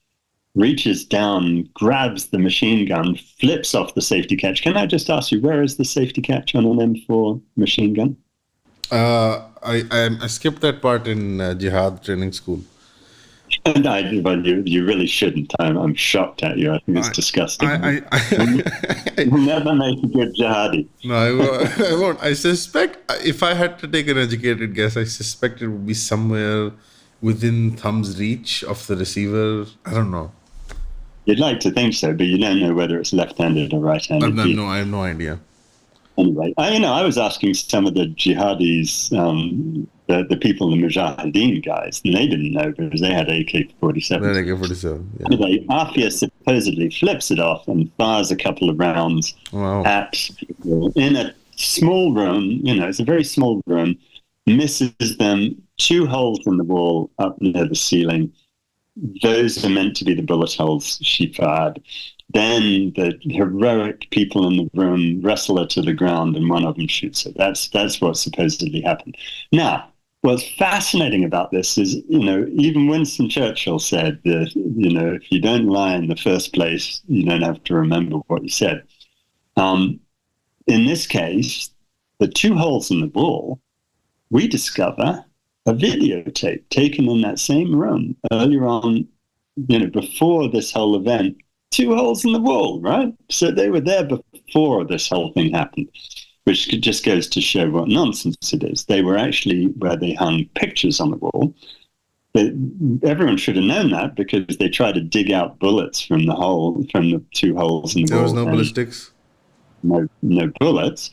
reaches down, grabs the machine gun, flips off the safety catch. Can I just ask you, where is the safety catch on an M4 machine gun? I skipped that part in jihad training school. But you really shouldn't. I'm shocked at you. I think it's disgusting. You'll never make a good jihadi. No, I won't. I suspect, if I had to take an educated guess, I suspect it would be somewhere within thumb's reach of the receiver. I don't know. You'd like to think so, but you don't know whether it's left-handed or right-handed. No, I have no idea. Anyway, I was asking some of the jihadis, the people, the Mujahideen guys, and they didn't know because they had AK-47. AK-47, yeah. Anyway, Aafia supposedly flips it off and fires a couple of rounds at people in a small room. It's a very small room, misses them, 2 holes in the wall up near the ceiling. Those are meant to be the bullet holes she fired. Then the heroic people in the room wrestle her to the ground, and one of them shoots her. That's what supposedly happened. Now, what's fascinating about this is, even Winston Churchill said that, if you don't lie in the first place, you don't have to remember what you said. In this case, the 2 holes in the wall, we discover a videotape taken in that same room earlier on, before this whole event. 2 holes in the wall, right? So they were there before this whole thing happened, which just goes to show what nonsense it is. They were actually where they hung pictures on the wall. Everyone should have known that, because they tried to dig out bullets from the 2 holes in the wall. There was no ballistics? No bullets.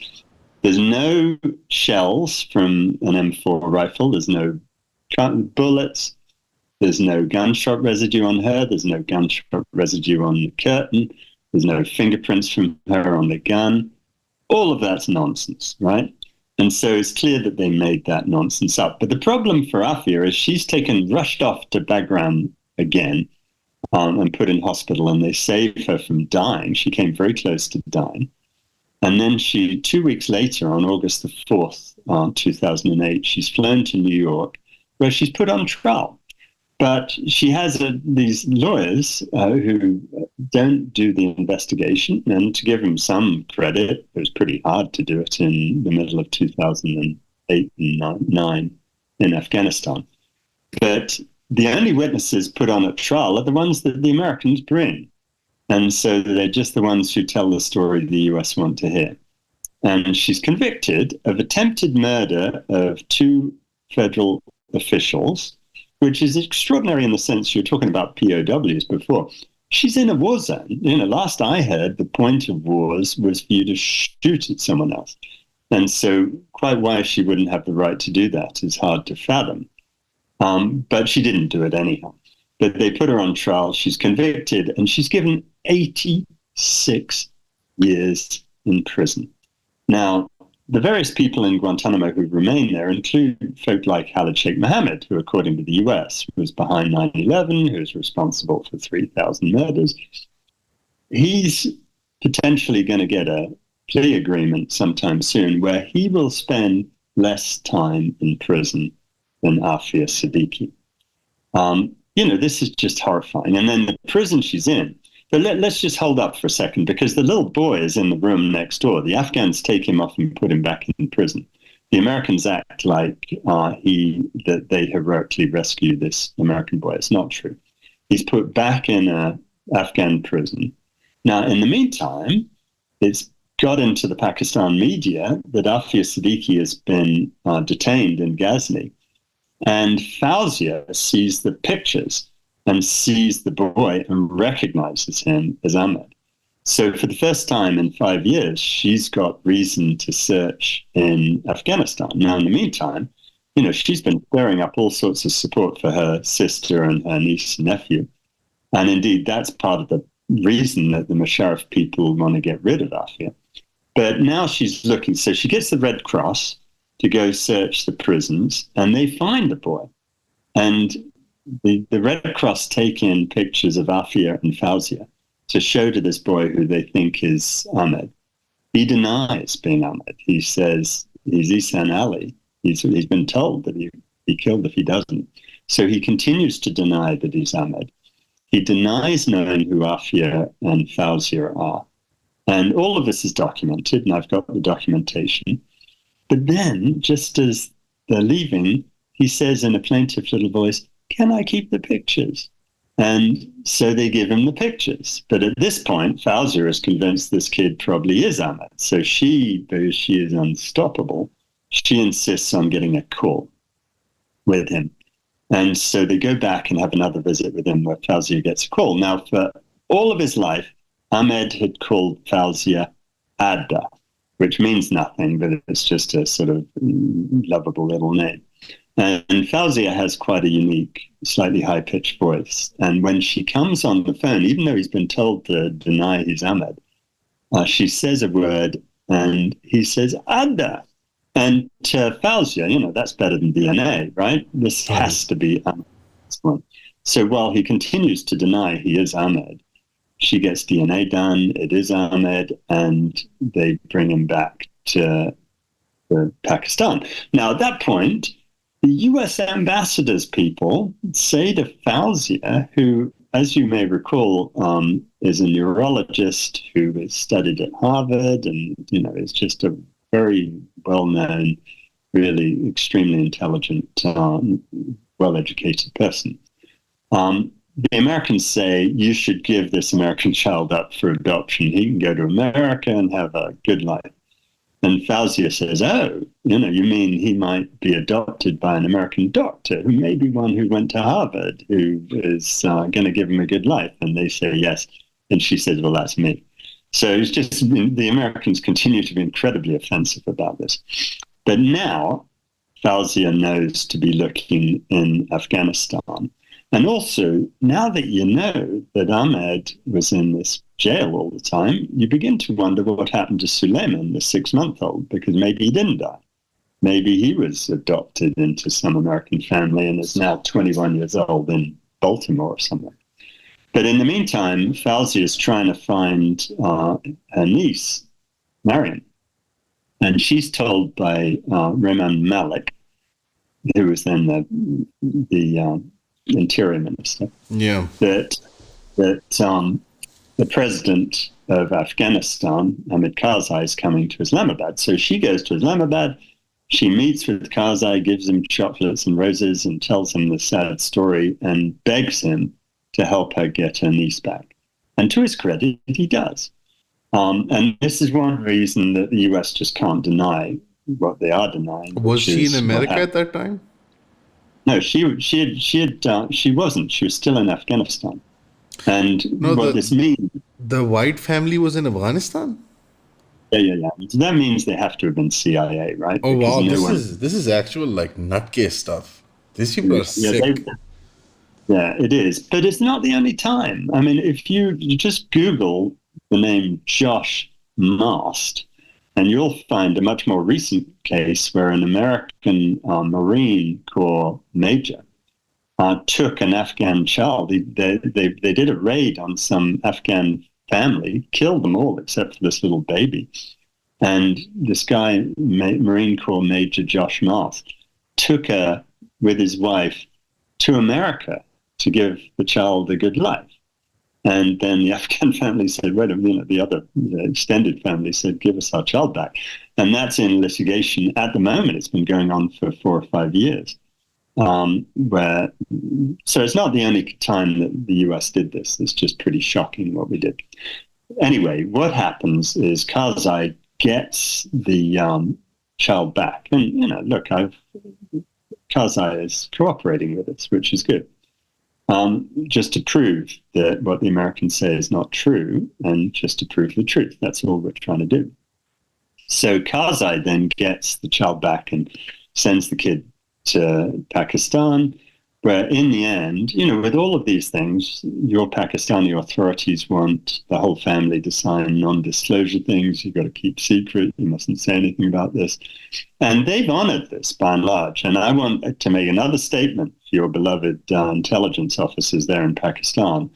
There's no shells from an M4 rifle. There's no bullets. There's no gunshot residue on her. There's no gunshot residue on the curtain. There's no fingerprints from her on the gun. All of that's nonsense, right? And so it's clear that they made that nonsense up. But the problem for Aafia is she's rushed off to Bagram again and put in hospital, and they saved her from dying. She came very close to dying. And then 2 weeks later, on August the 4th, 2008, she's flown to New York, where she's put on trial. But she has these lawyers who don't do the investigation. And to give them some credit, it was pretty hard to do it in the middle of 2008 and 2009 in Afghanistan. But the only witnesses put on at trial are the ones that the Americans bring. And so they're just the ones who tell the story the US want to hear. And she's convicted of attempted murder of 2 federal officials, which is extraordinary in the sense you're talking about POWs before. She's in a war zone. Last I heard, the point of wars was for you to shoot at someone else. And so quite why she wouldn't have the right to do that is hard to fathom. But she didn't do it anyhow. But they put her on trial. She's convicted, and she's given 86 years in prison. Now, the various people in Guantanamo who remain there include folk like Khalid Sheikh Mohammed, who, according to the US, was behind 9/11, who's responsible for 3,000 murders. He's potentially going to get a plea agreement sometime soon where he will spend less time in prison than Aafia Siddiqui. This is just horrifying. And then the prison she's in, but let's just hold up for a second, because the little boy is in the room next door. The Afghans take him off and put him back in prison. The Americans act like that they heroically rescued this American boy. It's not true. He's put back in an Afghan prison. Now, in the meantime, it's got into the Pakistan media that Aafia Siddiqui has been detained in Ghazni. And Fawzia sees the pictures and sees the boy and recognizes him as Ahmed. So for the first time in 5 years, she's got reason to search in Afghanistan. Now, in the meantime, she's been stirring up all sorts of support for her sister and her niece and nephew. And indeed, that's part of the reason that the Musharraf people want to get rid of Aafia. But now she's looking, so she gets the Red Cross to go search the prisons, and they find the boy. And the Red Cross take in pictures of Aafia and Fawzia to show to this boy who they think is Ahmed. He denies being Ahmed. He says he's Ihsan Ali. He's been told that he'd be killed if he doesn't. So he continues to deny that he's Ahmed. He denies knowing who Aafia and Fawzia are. And all of this is documented, and I've got the documentation. But then, just as they're leaving, he says in a plaintive little voice, "Can I keep the pictures?" And so they give him the pictures. But at this point, Fawzia is convinced this kid probably is Ahmed. So though she is unstoppable, she insists on getting a call with him. And so they go back and have another visit with him where Fawzia gets a call. Now, for all of his life, Ahmed had called Fawzia Adda, which means nothing, but it's just a sort of lovable little name. And Fawzia has quite a unique, slightly high-pitched voice. And when she comes on the phone, even though he's been told to deny he's Ahmed, she says a word, and he says, Adda. And to Fawzia, that's better than DNA, right? This has to be Ahmed. So while he continues to deny he is Ahmed, she gets DNA done, it is Ahmed, and they bring him back to Pakistan. Now, at that point, the U.S. ambassador's people say to Fawzia, who, as you may recall, is a neurologist who has studied at Harvard and, is just a very well-known, really extremely intelligent, well-educated person. The Americans say, you should give this American child up for adoption. He can go to America and have a good life. And Fawzia says, you mean he might be adopted by an American doctor who may be one who went to Harvard, who is going to give him a good life? And they say, yes. And she says, well, that's me. So it's just the Americans continue to be incredibly offensive about this. But now Fawzia knows to be looking in Afghanistan. And also, now that you know that Ahmed was in this jail all the time, you begin to wonder what happened to Suleiman, the 6-month-old, because maybe he didn't die. Maybe he was adopted into some American family and is now 21 years old in Baltimore or somewhere. But in the meantime, Fawzia is trying to find her niece, Mariam. And she's told by Rehman Malik, who was then the Interior Minister, that the president of Afghanistan, Hamid Karzai, is coming to Islamabad. So she goes to Islamabad. She meets with Karzai, gives him chocolates and roses, and tells him the sad story and begs him to help her get her niece back. And to his credit, he does. And this is one reason that the US just can't deny what they are denying. Was she in America at that time? No, she wasn't. She was still in Afghanistan. And this means... The white family was in Afghanistan? Yeah. So that means they have to have been CIA, right? Oh, wow. This is actual, like, nutcase stuff. These people are sick. Yeah, it is. But it's not the only time. I mean, if you just Google the name Josh Mast, and you'll find a much more recent case where an American Marine Corps major took an Afghan child. They did a raid on some Afghan family, killed them all except for this little baby. And this guy, Marine Corps Major Josh Mast, took her with his wife to America to give the child a good life. And then the Afghan family said, wait a minute, the extended family said, give us our child back. And that's in litigation at the moment. It's been going on for 4 or 5 years. So it's not the only time that the US did this. It's just pretty shocking what we did. Anyway, what happens is Karzai gets the child back. And, look, Karzai is cooperating with us, which is good. Just to prove that what the Americans say is not true, and just to prove the truth. That's all we're trying to do. So Karzai then gets the child back and sends the kid to Pakistan, where in the end, with all of these things, your Pakistani authorities want the whole family to sign non-disclosure things. You've got to keep secret. You mustn't say anything about this. And they've honored this by and large. And I want to make another statement for your beloved intelligence officers there in Pakistan.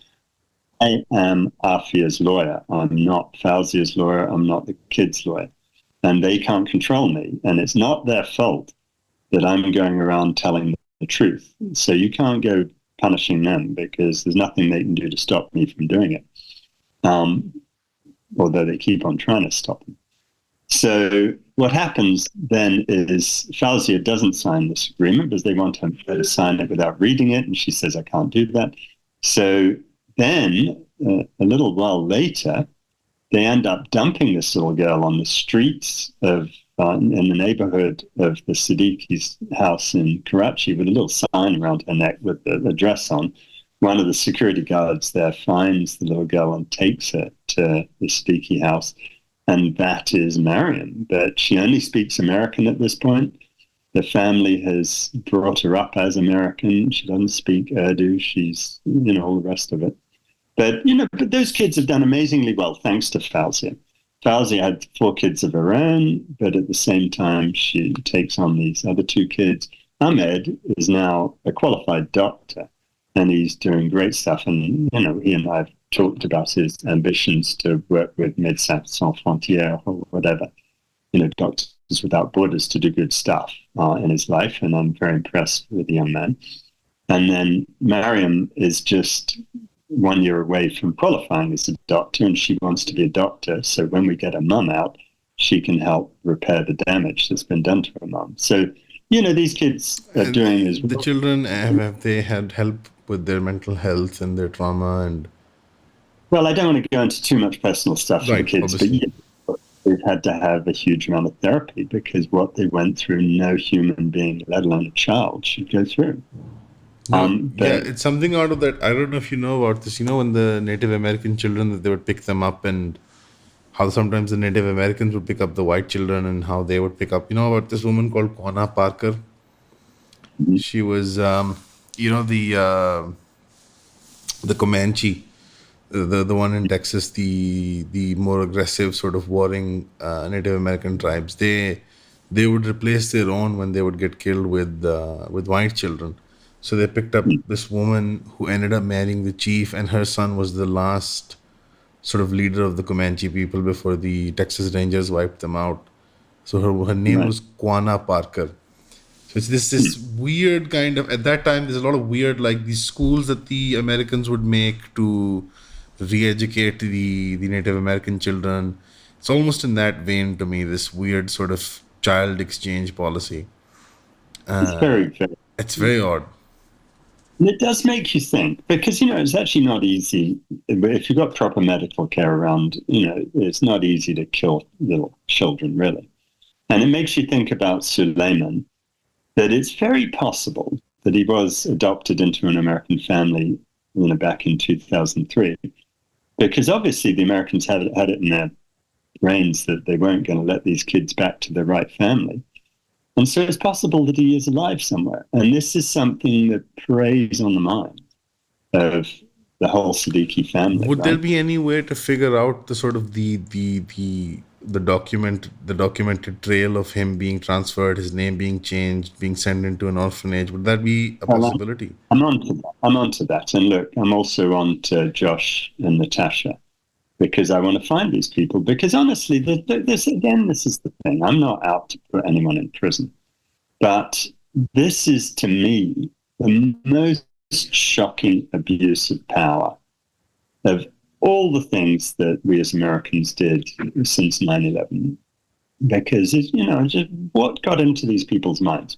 I am Aafia's lawyer. I'm not Fawzia's lawyer. I'm not the kid's lawyer. And they can't control me. And it's not their fault that I'm going around telling the truth. So you can't go punishing them because there's nothing they can do to stop me from doing it. Although they keep on trying to stop them. So what happens then is Fawzia doesn't sign this agreement because they want her to sign it without reading it. And she says, I can't do that. So then a little while later, they end up dumping this little girl on the streets of in the neighborhood of the Siddiqui's house in Karachi with a little sign around her neck with the address on. One of the security guards there finds the little girl and takes her to the Siddiqui house. And that is Mariam. But she only speaks American at this point. The family has brought her up as American. She doesn't speak Urdu. She's, all the rest of it. But, but those kids have done amazingly well, thanks to Fawzia. Fawzia had 4 kids of her own, but at the same time, she takes on these other 2 kids. Ahmed is now a qualified doctor, and he's doing great stuff. And, he and I have talked about his ambitions to work with Médecins Sans Frontières or whatever, Doctors Without Borders, to do good stuff in his life. And I'm very impressed with the young man. And then Mariam is just 1 year away from qualifying as a doctor, and she wants to be a doctor. So when we get her mum out, she can help repair the damage that's been done to her mum. So, these kids are doing as well. The children, have they had help with their mental health and their trauma? And well, I don't want to go into too much personal stuff for the kids, obviously. But they've had to have a huge amount of therapy because what they went through, no human being, let alone a child, should go through. It's something out of that. I don't know if you know about this. When the Native American children, that they would pick them up, and how sometimes the Native Americans would pick up the white children, and how they would pick up. About this woman called Quanah Parker. Mm-hmm. She was, the Comanche, the one in Texas, the more aggressive sort of warring Native American tribes, they would replace their own when they would get killed with white children. So they picked up this woman who ended up marrying the chief, and her son was the last sort of leader of the Comanche people before the Texas Rangers wiped them out. So her name Right. was Quanah Parker. So it's this weird kind of, at that time there's a lot of weird, like these schools that the Americans would make to re-educate the Native American children. It's almost in that vein to me, this weird sort of child exchange policy. It's very, very. It's very odd. And it does make you think, because, it's actually not easy. If you've got proper medical care around, it's not easy to kill little children, really. And it makes you think about Suleiman, that it's very possible that he was adopted into an American family, back in 2003, because obviously the Americans had it in their brains that they weren't going to let these kids back to their right family. And so it's possible that he is alive somewhere. And this is something that preys on the mind of the whole Siddiqui family. Would right? there be any way to figure out the sort of the documented trail of him being transferred, his name being changed, being sent into an orphanage? Would that be a possibility? I'm onto that. And look, I'm also on to Josh and Natasha, because I want to find these people. Because honestly, this is the thing. I'm not out to put anyone in prison. But this is, to me, the most shocking abuse of power of all the things that we as Americans did since 9/11. Because, just what got into these people's minds?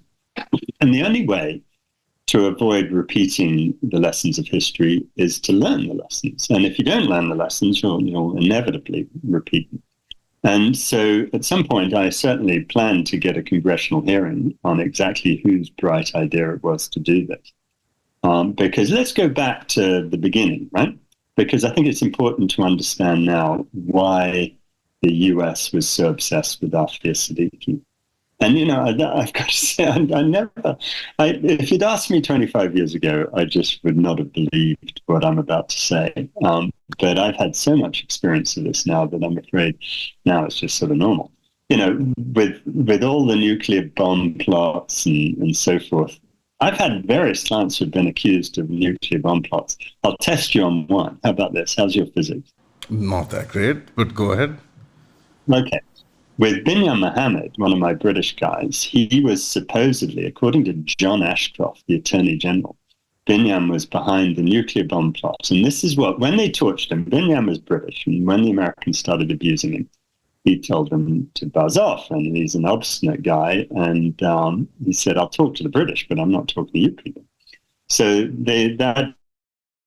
And the only way to avoid repeating the lessons of history is to learn the lessons. And if you don't learn the lessons, you'll inevitably repeat them. And so at some point, I certainly plan to get a congressional hearing on exactly whose bright idea it was to do this. Because let's go back to the beginning, right? Because I think it's important to understand now why the US was so obsessed with Aafia Siddiqui. And, I've got to say, if you'd asked me 25 years ago, I just would not have believed what I'm about to say. But I've had so much experience of this now that I'm afraid now it's just sort of normal. With all the nuclear bomb plots and so forth, I've had various clients who've been accused of nuclear bomb plots. I'll test you on one. How about this? How's your physics? Not that great, but go ahead. Okay. With Binyam Mohammed, one of my British guys, he was supposedly, according to John Ashcroft, the Attorney General, Binyam was behind the nuclear bomb plots. And this is when they tortured him, Binyam was British, and when the Americans started abusing him, he told them to buzz off, and he's an obstinate guy, and he said, I'll talk to the British, but I'm not talking to you people. So that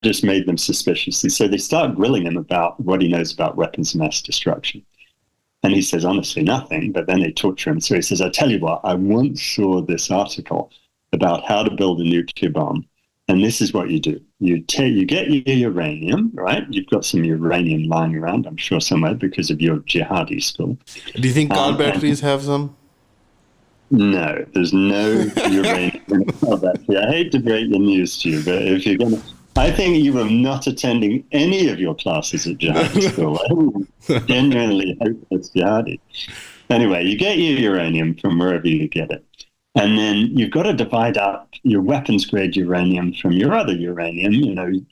just made them suspicious. And so they started grilling him about what he knows about weapons of mass destruction. And he says, honestly, nothing. But then they torture him. So he says, I tell you what, I once saw this article about how to build a nuclear bomb. And this is what you do. You get your uranium, right? You've got some uranium lying around, I'm sure, somewhere because of your jihadi school. Do you think car batteries have some? No, there's no uranium in a car battery. I hate to break the news to you, but if you're going to... I think you are not attending any of your classes at jihadi school. I genuinely hope it's jihadi. Anyway, you get your uranium from wherever you get it. And then you've got to divide up your weapons-grade uranium from your other uranium,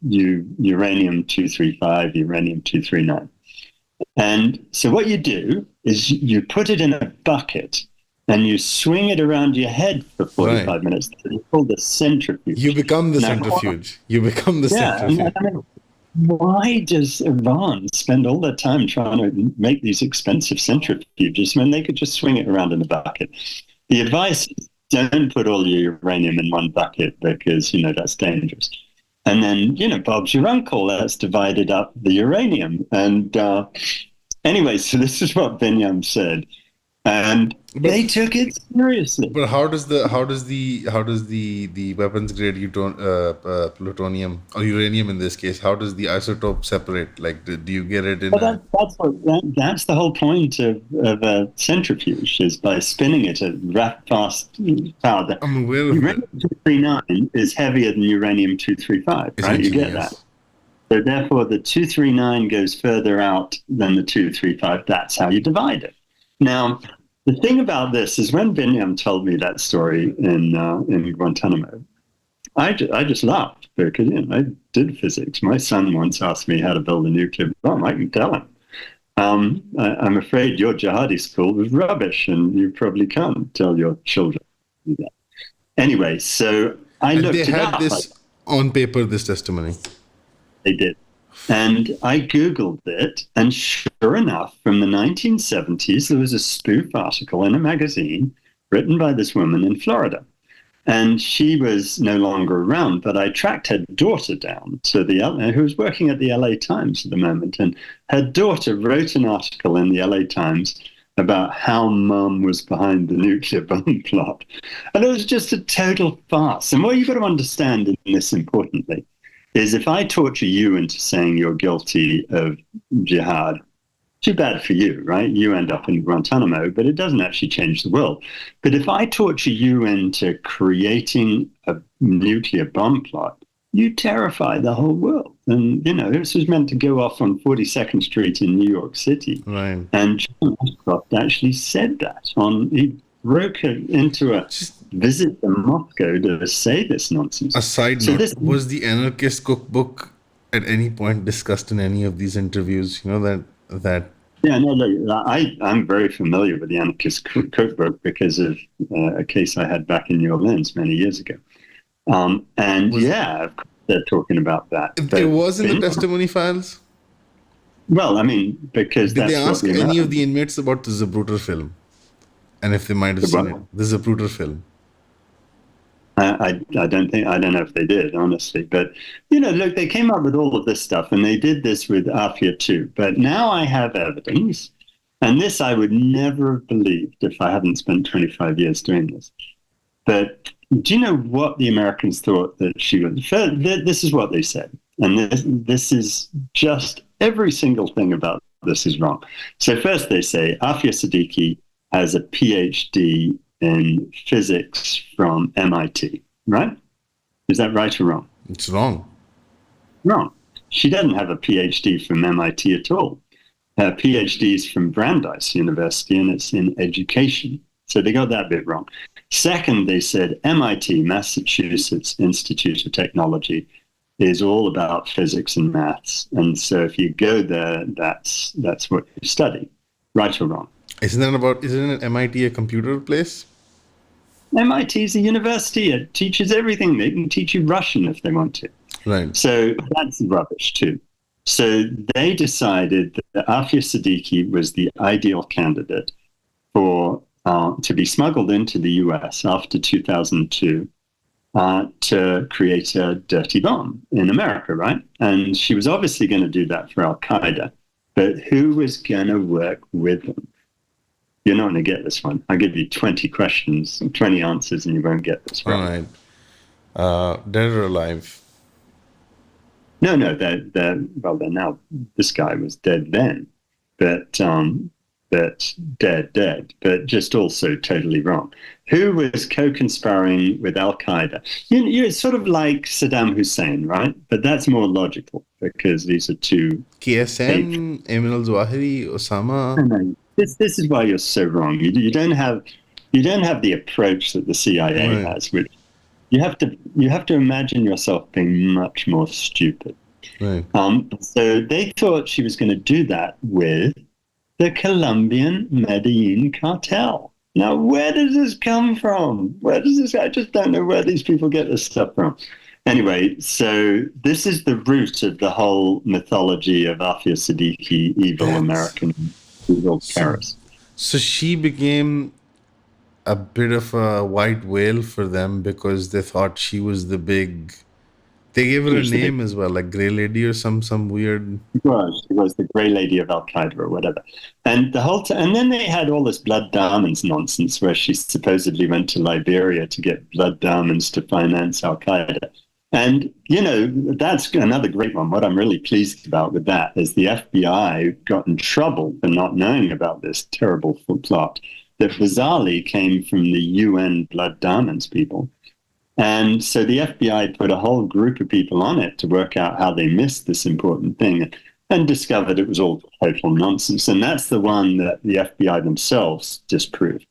uranium-235, uranium-239. And so what you do is you put it in a bucket and you swing it around your head for 45 minutes. It's called the centrifuge. You become the centrifuge. Centrifuge. I mean, why does Iran spend all their time trying to make these expensive centrifuges when they could just swing it around in a bucket? The advice is don't put all your uranium in one bucket because, that's dangerous. And then, Bob's your uncle. That's divided up the uranium. And anyway, so this is what Binyam said. And they took it seriously. But how does the weapons grade plutonium or uranium in this case? How does the isotope separate? Like, do you get it in? That's the whole point of a centrifuge, is by spinning it at fast power. I'm aware of uranium-239 is heavier than uranium-235, right? You get that. So therefore, the 239 goes further out than the 235. That's how you divide it. Now, the thing about this is when Binyam told me that story in Guantanamo, I just laughed because I did physics. My son once asked me how to build a nuclear bomb. I can tell him. I'm afraid your jihadi school was rubbish, and you probably can't tell your children that. Anyway, so I looked it up. They had this on paper, this testimony. They did. And I Googled it, and sure enough, from the 1970s, there was a spoof article in a magazine written by this woman in Florida. And she was no longer around, but I tracked her daughter down to who was working at the LA Times at the moment. And her daughter wrote an article in the LA Times about how mum was behind the nuclear bomb plot. And it was just a total farce. And what you've got to understand in this, importantly, is if I torture you into saying you're guilty of jihad, too bad for you, right? You end up in Guantanamo, but it doesn't actually change the world. But if I torture you into creating a nuclear bomb plot, you terrify the whole world. And, this was meant to go off on 42nd Street in New York City. Right. And John Ashcroft actually said that. He broke into a visit to Moscow to say this nonsense. A side note, was the anarchist cookbook at any point discussed in any of these interviews? That Yeah, no, look, I'm very familiar with the anarchist cookbook because of a case I had back in New Orleans many years ago. Of course they're talking about that. It was in the testimony files? Well, because Did that's they ask what any of the inmates about the Zapruder film? And if they might have seen it, the Zapruder film. I don't know if they did, honestly. But, look, they came up with all of this stuff, and they did this with Aafia too. But now I have evidence, and this I would never have believed if I hadn't spent 25 years doing this. But do you know what the Americans thought that she was? This is what they said. And this is just every single thing about this is wrong. So first they say Aafia Siddiqui has a PhD in physics from MIT, right? Is that right or wrong? It's wrong. Wrong. She doesn't have a PhD from MIT at all. Her PhD is from Brandeis University, and it's in education. So they got that bit wrong. Second, they said MIT, Massachusetts Institute of Technology, is all about physics and maths. And so if you go there, that's what you study, right or wrong. Isn't MIT a computer place? MIT is a university. It teaches everything. They can teach you Russian if they want to. Right. So that's rubbish too. So they decided that Aafia Siddiqui was the ideal candidate for to be smuggled into the US after 2002 to create a dirty bomb in America, right? And she was obviously going to do that for Al-Qaeda. But who was going to work with them? You're not going to get this one. I'll give you 20 questions, 20 answers, and you won't get this one. All right. Dead or alive? No, they're now, this guy was dead then, but dead, but just also totally wrong. Who was co-conspiring with Al-Qaeda? It's sort of like Saddam Hussein, right? But that's more logical because these are two... KSN, Ayman al-Zawahiri, Osama... No. This is why you're so wrong. You don't have the approach that the CIA has, which you have to imagine yourself being much more stupid. Right. So they thought she was going to do that with the Colombian Medellin cartel. Now, where does this come from? I just don't know where these people get this stuff from. Anyway, so this is the root of the whole mythology of Aafia Siddiqui, evil American. So she became a bit of a white whale for them because they thought she was the big... They gave her a name as well, like Grey Lady or some weird... She was the Grey Lady of Al-Qaeda or whatever. And the whole and then they had all this blood diamonds nonsense where she supposedly went to Liberia to get blood diamonds to finance Al-Qaeda. And, that's another great one. What I'm really pleased about with that is the FBI got in trouble for not knowing about this terrible plot that bizarrely came from the UN blood diamonds people. And so the FBI put a whole group of people on it to work out how they missed this important thing and discovered it was all total nonsense. And that's the one that the FBI themselves disproved.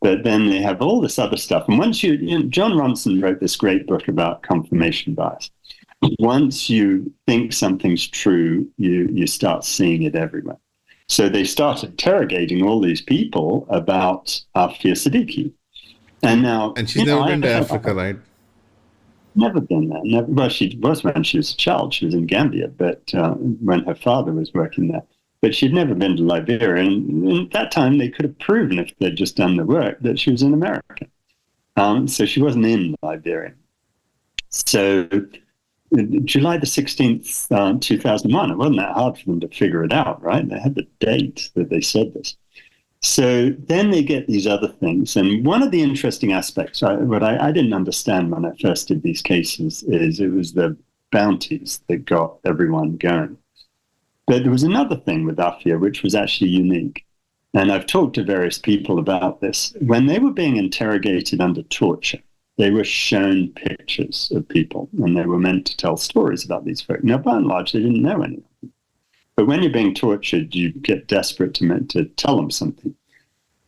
But then they have all this other stuff. And once John Ronson wrote this great book about confirmation bias. Once you think something's true, you start seeing it everywhere. So they started interrogating all these people about Aafia Siddiqui. And she's never been to Africa, right? Never been there. Never. Well, she was when she was a child. She was in Gambia, but when her father was working there. But she'd never been to Liberia. And at that time, they could have proven, if they'd just done the work, that she was in America. So she wasn't in Liberia. So July the 16th, 2001, it wasn't that hard for them to figure it out, right? They had the date that they said this. So then they get these other things. And one of the interesting aspects, what I didn't understand when I first did these cases, is it was the bounties that got everyone going. But there was another thing with Aafia, which was actually unique. And I've talked to various people about this. When they were being interrogated under torture, they were shown pictures of people, and they were meant to tell stories about these folks. Now, by and large, they didn't know any of them. But when you're being tortured, you get desperate to tell them something.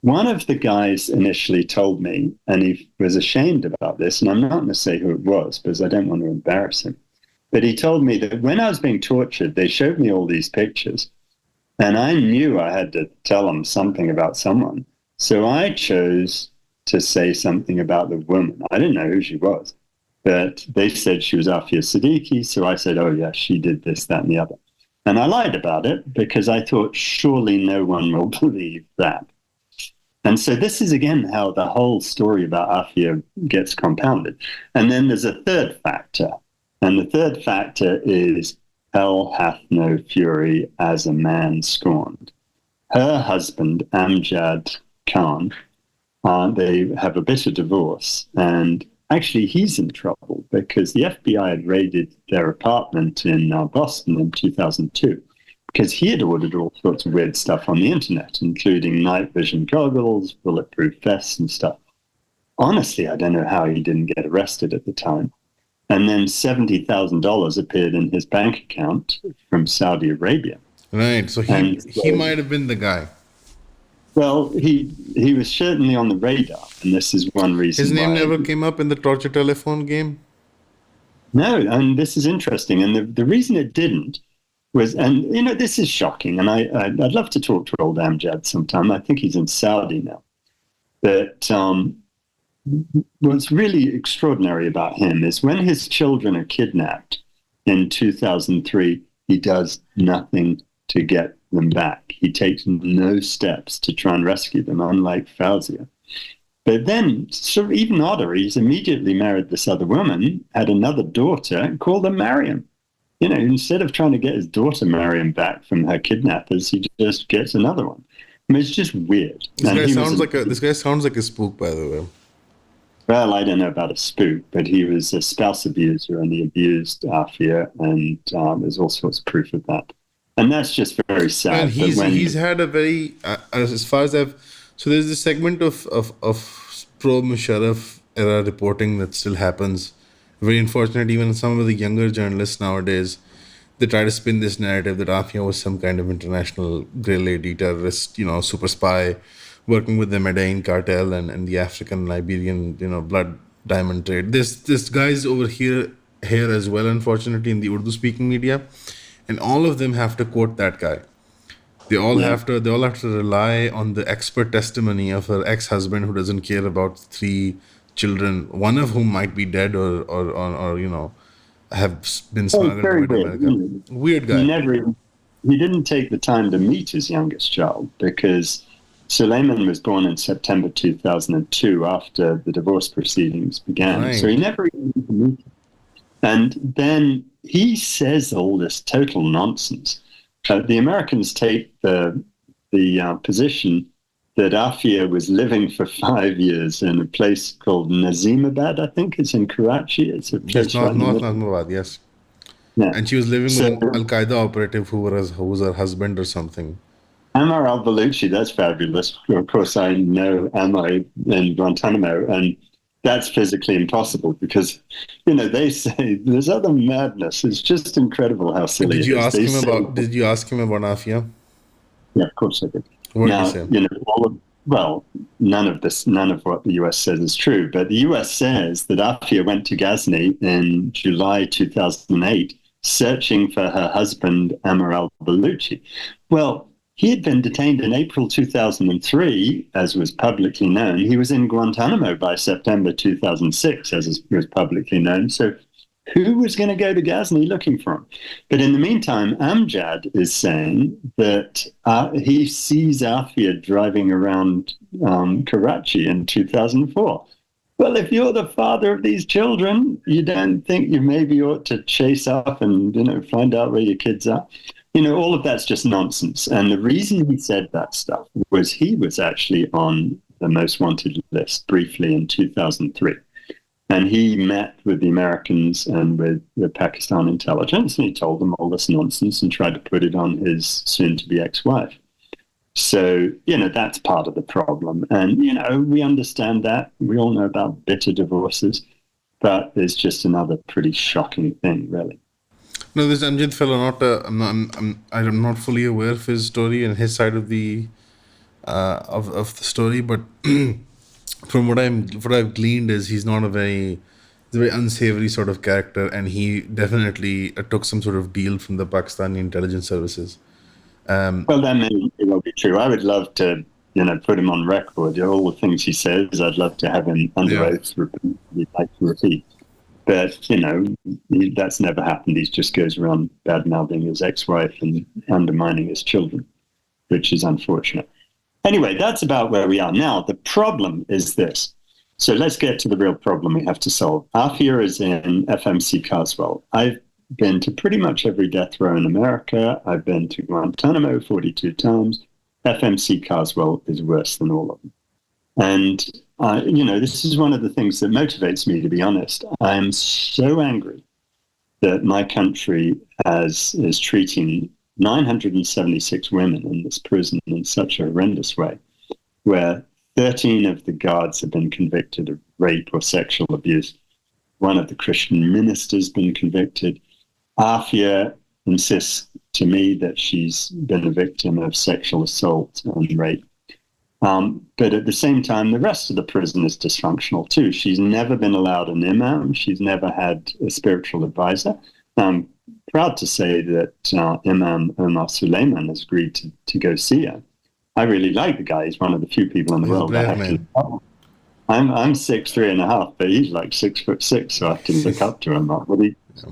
One of the guys initially told me, and he was ashamed about this, and I'm not going to say who it was because I don't want to embarrass him, but he told me that when I was being tortured, they showed me all these pictures, and I knew I had to tell them something about someone. So I chose to say something about the woman. I didn't know who she was, but they said she was Aafia Siddiqui, so I said, oh, yeah, she did this, that, and the other. And I lied about it because I thought, surely no one will believe that. And so this is, again, how the whole story about Aafia gets compounded. And then there's a third factor. And the third factor is hell hath no fury as a man scorned. Her husband, Amjad Khan, they have a bitter divorce. And actually, he's in trouble because the FBI had raided their apartment in Boston in 2002 because he had ordered all sorts of weird stuff on the internet, including night vision goggles, bulletproof vests and stuff. Honestly, I don't know how he didn't get arrested at the time. And then $70,000 appeared in his bank account from Saudi Arabia. Right, so he might have been the guy. Well, he was certainly on the radar, and this is one reason. His name never came up in the torture telephone game? No, and this is interesting. And the reason it didn't was, and this is shocking, and I'd love to talk to old Amjad sometime. I think he's in Saudi now. But what's really extraordinary about him is when his children are kidnapped in 2003, he does nothing to get them back. He takes no steps to try and rescue them, unlike Fawzia. But then, sort of even odder, he's immediately married this other woman, had another daughter, called her Mariam. Instead of trying to get his daughter Mariam back from her kidnappers, he just gets another one. I mean, it's just weird. This guy sounds like a spook, by the way. Well, I don't know about a spook, but he was a spouse abuser and he abused Aafia, and there's all sorts of proof of that. And that's just very sad. And he's had a very, as far as so there's this segment of pro-Musharraf era reporting that still happens. Very unfortunate, even some of the younger journalists nowadays, they try to spin this narrative that Aafia was some kind of international grey lady terrorist, super spy, working with the Medellin cartel and the African Liberian, blood diamond trade. This guy's over here as well, unfortunately, in the Urdu-speaking media. And all of them have to quote that guy. They all have to rely on the expert testimony of her ex-husband who doesn't care about 3 children, one of whom might be dead or have been smuggled away to America. Weird guy. He didn't take the time to meet his youngest child because Suleiman was born in September 2002 after the divorce proceedings began. Right. So he never even meet him. And then he says all this total nonsense. The Americans take the position that Aafia was living for 5 years in a place called Nazimabad, I think it's in Karachi. It's a place North Nazimabad, yes. Yeah. And she was living with an Al-Qaeda operative who was her husband or something. Ammar al-Baluchi, that's fabulous. Of course, I know Ammar in Guantanamo, and that's physically impossible because, they say there's other madness. It's just incredible how silly Did it you is. ask They him say, about? Did you ask him about Aafia? yeah, of course I did. What did he Now, say? none of what the US says is true, but the US says that Aafia went to Ghazni in July 2008 searching for her husband, Amar al-Baluchi. Well, he had been detained in April 2003, as was publicly known. He was in Guantanamo by September 2006, as was publicly known. So who was going to go to Ghazni looking for him? But in the meantime, Amjad is saying that he sees Aafia driving around Karachi in 2004. Well, if you're the father of these children, you don't think you maybe ought to chase up and, find out where your kids are? All of that's just nonsense. And the reason he said that stuff was he was actually on the most wanted list briefly in 2003. And he met with the Americans and with the Pakistan intelligence, and he told them all this nonsense and tried to put it on his soon-to-be ex-wife. So, that's part of the problem. And, we understand that. We all know about bitter divorces, but it's just another pretty shocking thing, really. No, this Amjad fellow, I'm not fully aware of his story and his side of the of the story, but from what I've gleaned is he's a very unsavory sort of character, and he definitely took some sort of deal from the Pakistani intelligence services. Well, that may well be true. I would love to, put him on record. All the things he says, I'd love to have him under oath repeat. But, that's never happened. He just goes around bad-mouthing his ex-wife and undermining his children, which is unfortunate. Anyway, that's about where we are now. The problem is this. So let's get to the real problem we have to solve. Aafia is in FMC Carswell. I've been to pretty much every death row in America. I've been to Guantanamo 42 times. FMC Carswell is worse than all of them. And, this is one of the things that motivates me, to be honest. I am so angry that my country is treating 976 women in this prison in such a horrendous way, where 13 of the guards have been convicted of rape or sexual abuse. One of the Christian ministers has been convicted. Aafia insists to me that she's been a victim of sexual assault and rape. But at the same time, the rest of the prison is dysfunctional too. She's never been allowed an imam. She's never had a spiritual advisor. I'm proud to say that Imam Omar Suleiman has agreed to go see her. I really like the guy. He's one of the few people in the world that actually. I'm 6'3.5", but he's like 6'6", so I can look up to him. But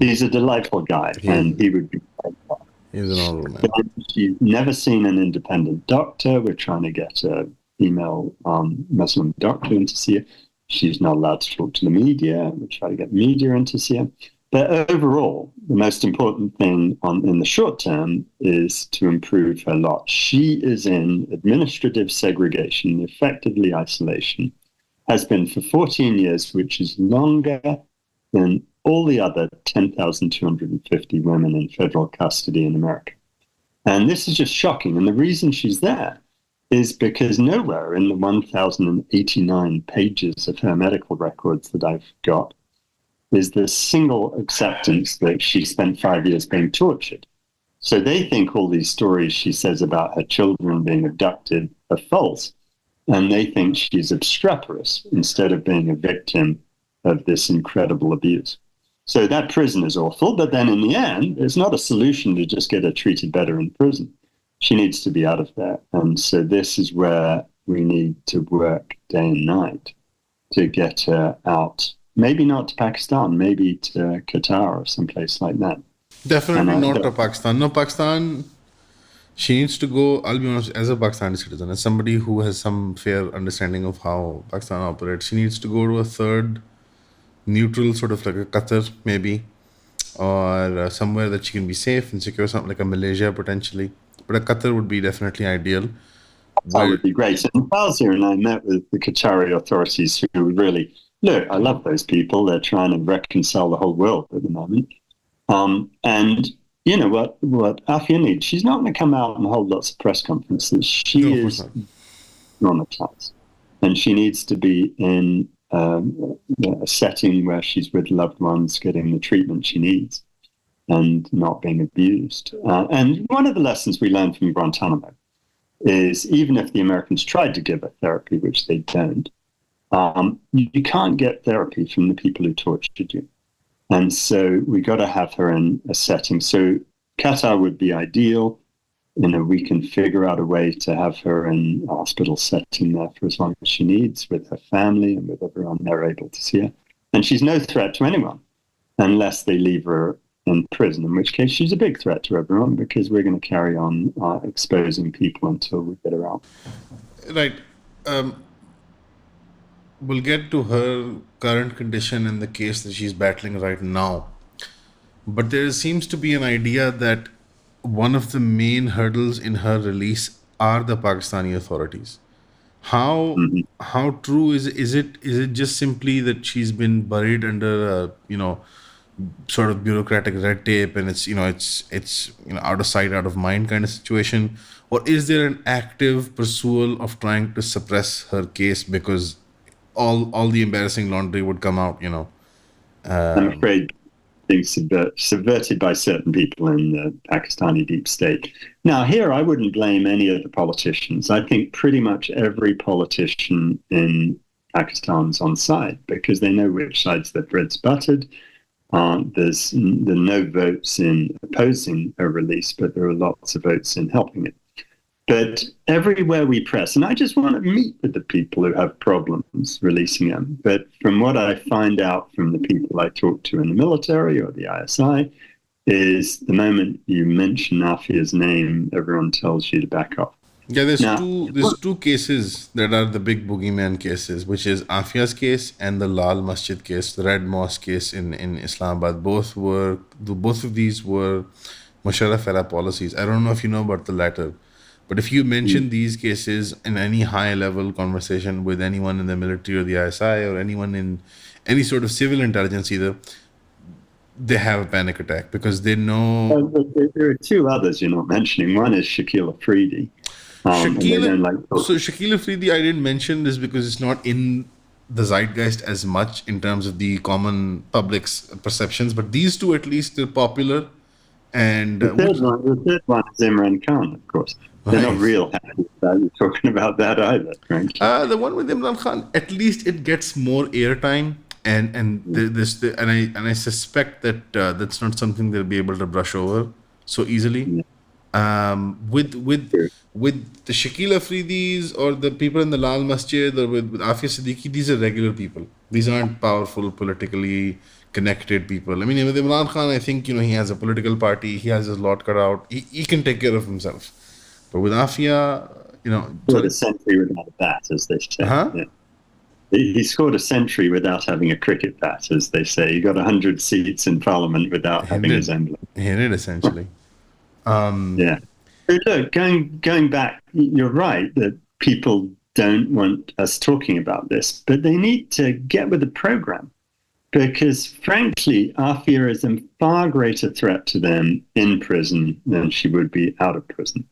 he's a delightful guy, and he would be. He's an honorable man. She's never seen an independent doctor. We're trying to get a female Muslim doctor in to see her. She's not allowed to talk to the media. We try to get media in to see her. But overall, the most important thing in the short term is to improve her lot. She is in administrative segregation, effectively isolation, has been for 14 years, which is longer than all the other 10,250 women in federal custody in America. And this is just shocking. And the reason she's there is because nowhere in the 1,089 pages of her medical records that I've got is the single acceptance that she spent 5 years being tortured. So they think all these stories she says about her children being abducted are false. And they think she's obstreperous instead of being a victim of this incredible abuse. So that prison is awful. But then in the end, it's not a solution to just get her treated better in prison. She needs to be out of there. And so this is where we need to work day and night to get her out. Maybe not to Pakistan, maybe to Qatar or someplace like that. Definitely not to Pakistan. No, Pakistan, she needs to go, I'll be honest, as a Pakistani citizen, as somebody who has some fair understanding of how Pakistan operates, she needs to go to a third neutral, sort of like a Qatar, maybe, or somewhere that she can be safe and secure, something like a Malaysia potentially. But a Qatar would be definitely ideal. That would be great. And Fawzia and I met with the Qatari authorities who really, look, I love those people. They're trying to reconcile the whole world at the moment. And you know what Aafia needs? She's not going to come out and hold lots of press conferences. She is traumatized. And she needs to be in a setting where she's with loved ones, getting the treatment she needs, and not being abused. And one of the lessons we learned from Guantanamo is even if the Americans tried to give her therapy, which they don't, you can't get therapy from the people who tortured you. And so we got to have her in a setting. So Qatar would be ideal. We can figure out a way to have her in a hospital setting there for as long as she needs, with her family and with everyone they're able to see her. And she's no threat to anyone unless they leave her in prison, in which case she's a big threat to everyone, because we're going to carry on exposing people until we get her out. Right. We'll get to her current condition and the case that she's battling right now. But there seems to be an idea that one of the main hurdles in her release are the Pakistani authorities. How true is it? Is it just simply that she's been buried under sort of bureaucratic red tape, and it's out of sight, out of mind kind of situation, or is there an active pursuit of trying to suppress her case because all the embarrassing laundry would come out? I'm afraid being subverted by certain people in the Pakistani deep state. Now, here I wouldn't blame any of the politicians. I think pretty much every politician in Pakistan's on side because they know which sides their bread's buttered. There's no votes in opposing a release, but there are lots of votes in helping it. But everywhere we press, and I just want to meet with the people who have problems releasing them. But from what I find out from the people I talk to in the military or the ISI, is the moment you mention Aafia's name, everyone tells you to back off. Yeah, there's two cases that are the big boogeyman cases, which is Aafia's case and the Lal Masjid case, the Red Mosque case in Islamabad. Both of these were Musharraf-era policies. I don't know if you know about the latter. But if you mention these cases in any high-level conversation with anyone in the military or the ISI or anyone in any sort of civil intelligence either, they have a panic attack because they know... There are two others you're not mentioning. One is Shakil Afridi. Shakil Afridi I didn't mention this because it's not in the zeitgeist as much in terms of the common public's perceptions, but these two at least are popular. And the third one is Imran Khan, of course. They're not real happy about you talking about that either, frankly. The one with Imran Khan, at least it gets more airtime, and I suspect that that's not something they'll be able to brush over so easily. With the Shakil Afridis or the people in the Lal Masjid or with Aafia Siddiqui, these are regular people. These aren't powerful, politically connected people. I mean, with Imran Khan, I think he has a political party. He has his lot cut out. He can take care of himself. But with Aafia, scored a century without a bat, as they say. Yeah. He scored a century without having a cricket bat, as they say. He got 100 seats in Parliament without having his emblem. He did, essentially. Yeah. But look, going back, you're right that people don't want us talking about this, but they need to get with the program. Because, frankly, Aafia is a far greater threat to them in prison than she would be out of prison.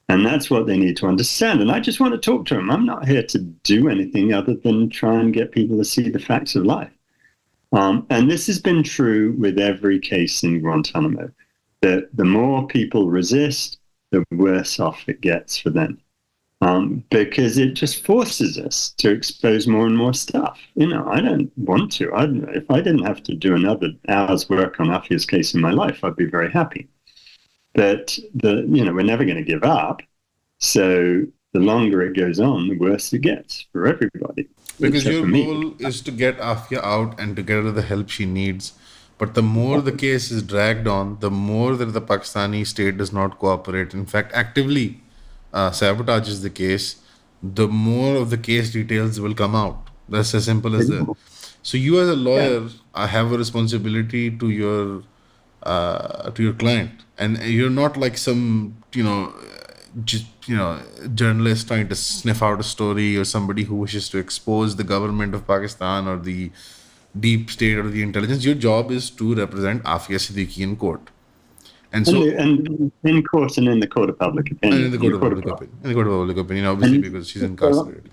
And that's what they need to understand. And I just want to talk to them. I'm not here to do anything other than try and get people to see the facts of life. And this has been true with every case in Guantanamo, that the more people resist, the worse off it gets for them. Because it just forces us to expose more and more stuff. I don't want to. If I didn't have to do another hour's work on Aafia's case in my life, I'd be very happy. But we're never going to give up. So the longer it goes on, the worse it gets for everybody. Because your goal is to get Aafia out and to get her the help she needs. But the more the case is dragged on, the more that the Pakistani state does not cooperate. In fact, actively sabotages the case, the more of the case details will come out. That's as simple as that. So you as a lawyer have a responsibility to your client, and you're not like some journalist trying to sniff out a story or somebody who wishes to expose the government of Pakistan or the deep state or the intelligence. Your job is to represent Aafia Siddiqui in court. And in court and in the court of public opinion. And in the court of public opinion, obviously, because she's incarcerated.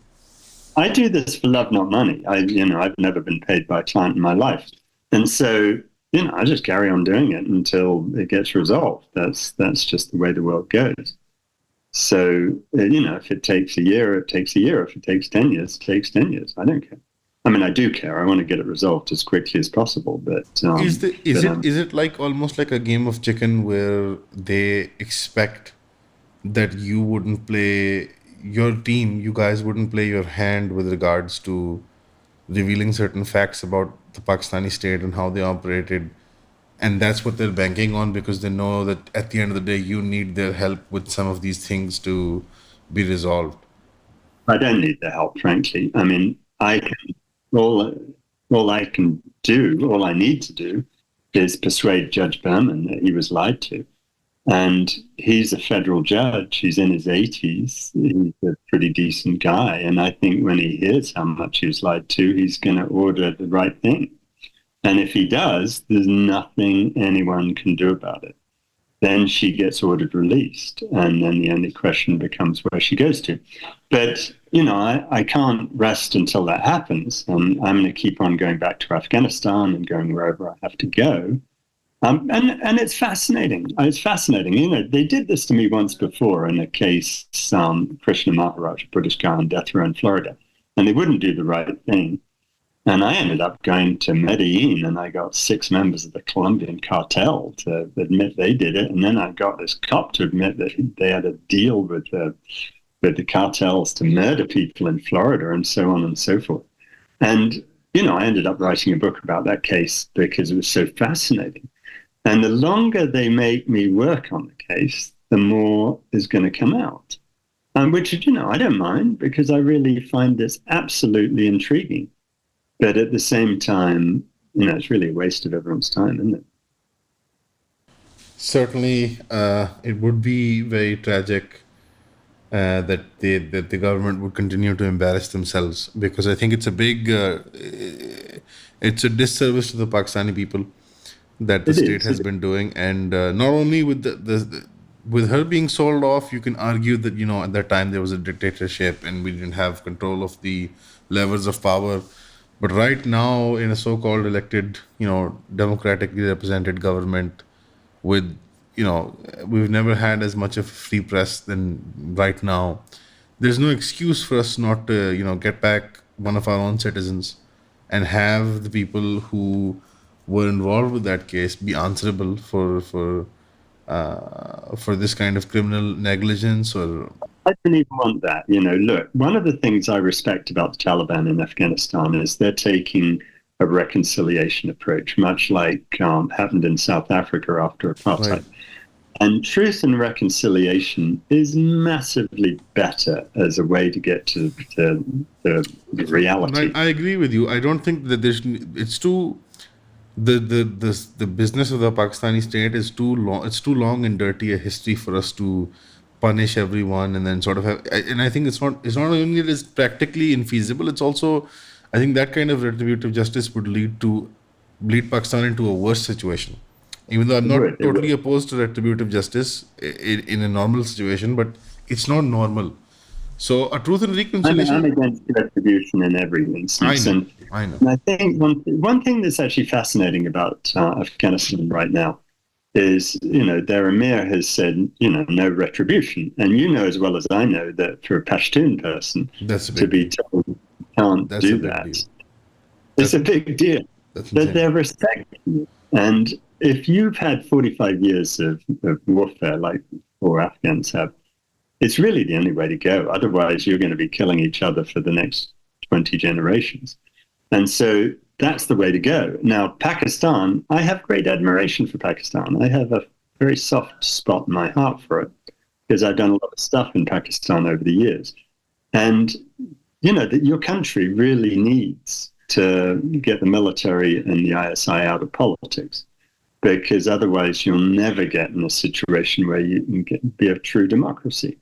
I do this for love, not money. I've never been paid by a client in my life. And so, I just carry on doing it until it gets resolved. That's just the way the world goes. So, if it takes a year, it takes a year. If it takes 10 years, it takes 10 years. I don't care. I mean, I do care. I want to get it resolved as quickly as possible. But is it like almost like a game of chicken where they expect that you wouldn't play your team, you guys wouldn't play your hand with regards to revealing certain facts about the Pakistani state and how they operated, and that's what they're banking on because they know that at the end of the day you need their help with some of these things to be resolved? I don't need the help, frankly. I mean, all I can do, all I need to do, is persuade Judge Berman that he was lied to. And he's a federal judge. He's in his 80s. He's a pretty decent guy. And I think when he hears how much he was lied to, he's going to order the right thing. And if he does, there's nothing anyone can do about it. Then she gets ordered released. And then the only question becomes where she goes to. But, I can't rest until that happens. And I'm going to keep on going back to Afghanistan and going wherever I have to go. And it's fascinating. It's fascinating. They did this to me once before in a case, Krishna Maharaj, a British guy on death row in Florida, and they wouldn't do the right thing. And I ended up going to Medellin, and I got 6 members of the Colombian cartel to admit they did it. And then I got this cop to admit that they had a deal with the cartels to murder people in Florida and so on and so forth. And, I ended up writing a book about that case because it was so fascinating. And the longer they make me work on the case, the more is going to come out. Which, I don't mind because I really find this absolutely intriguing. But at the same time, it's really a waste of everyone's time, isn't it? Certainly, it would be very tragic that the government would continue to embarrass themselves because I think it's a disservice to the Pakistani people that the state has been doing, and not only with with her being sold off, you can argue that at that time there was a dictatorship and we didn't have control of the levers of power, but right now in a so-called elected, democratically represented government with we've never had as much of a free press than right now. There's no excuse for us not to get back one of our own citizens and have the people who were involved with that case be answerable for this kind of criminal negligence. Or I don't even want that. Look, one of the things I respect about the Taliban in Afghanistan is they're taking a reconciliation approach, much like happened in South Africa after apartheid. Right. And truth and reconciliation is massively better as a way to get to the reality. I agree with you. I don't think that it's too. The business of the Pakistani state is too long. It's too long and dirty a history for us to punish everyone and then sort of have. And I think it's not only it is practically infeasible. It's also, I think that kind of retributive justice would lead Pakistan into a worse situation. Even though I'm not totally opposed to retributive justice in a normal situation, but it's not normal. So a truth and reconciliation. I'm against retribution in every instance. I know. And I think one thing that's actually fascinating about Afghanistan right now is, their Emir has said, no retribution. And as well as I know that for a Pashtun person to be told you can't do that, it's a big deal. That they're respecting you. And if you've had 45 years of warfare like all Afghans have, it's really the only way to go. Otherwise, you're going to be killing each other for the next 20 generations. And so that's the way to go. Now, Pakistan, I have great admiration for Pakistan. I have a very soft spot in my heart for it because I've done a lot of stuff in Pakistan over the years. And, that your country really needs to get the military and the ISI out of politics, because otherwise you'll never get in a situation where you can be a true democracy.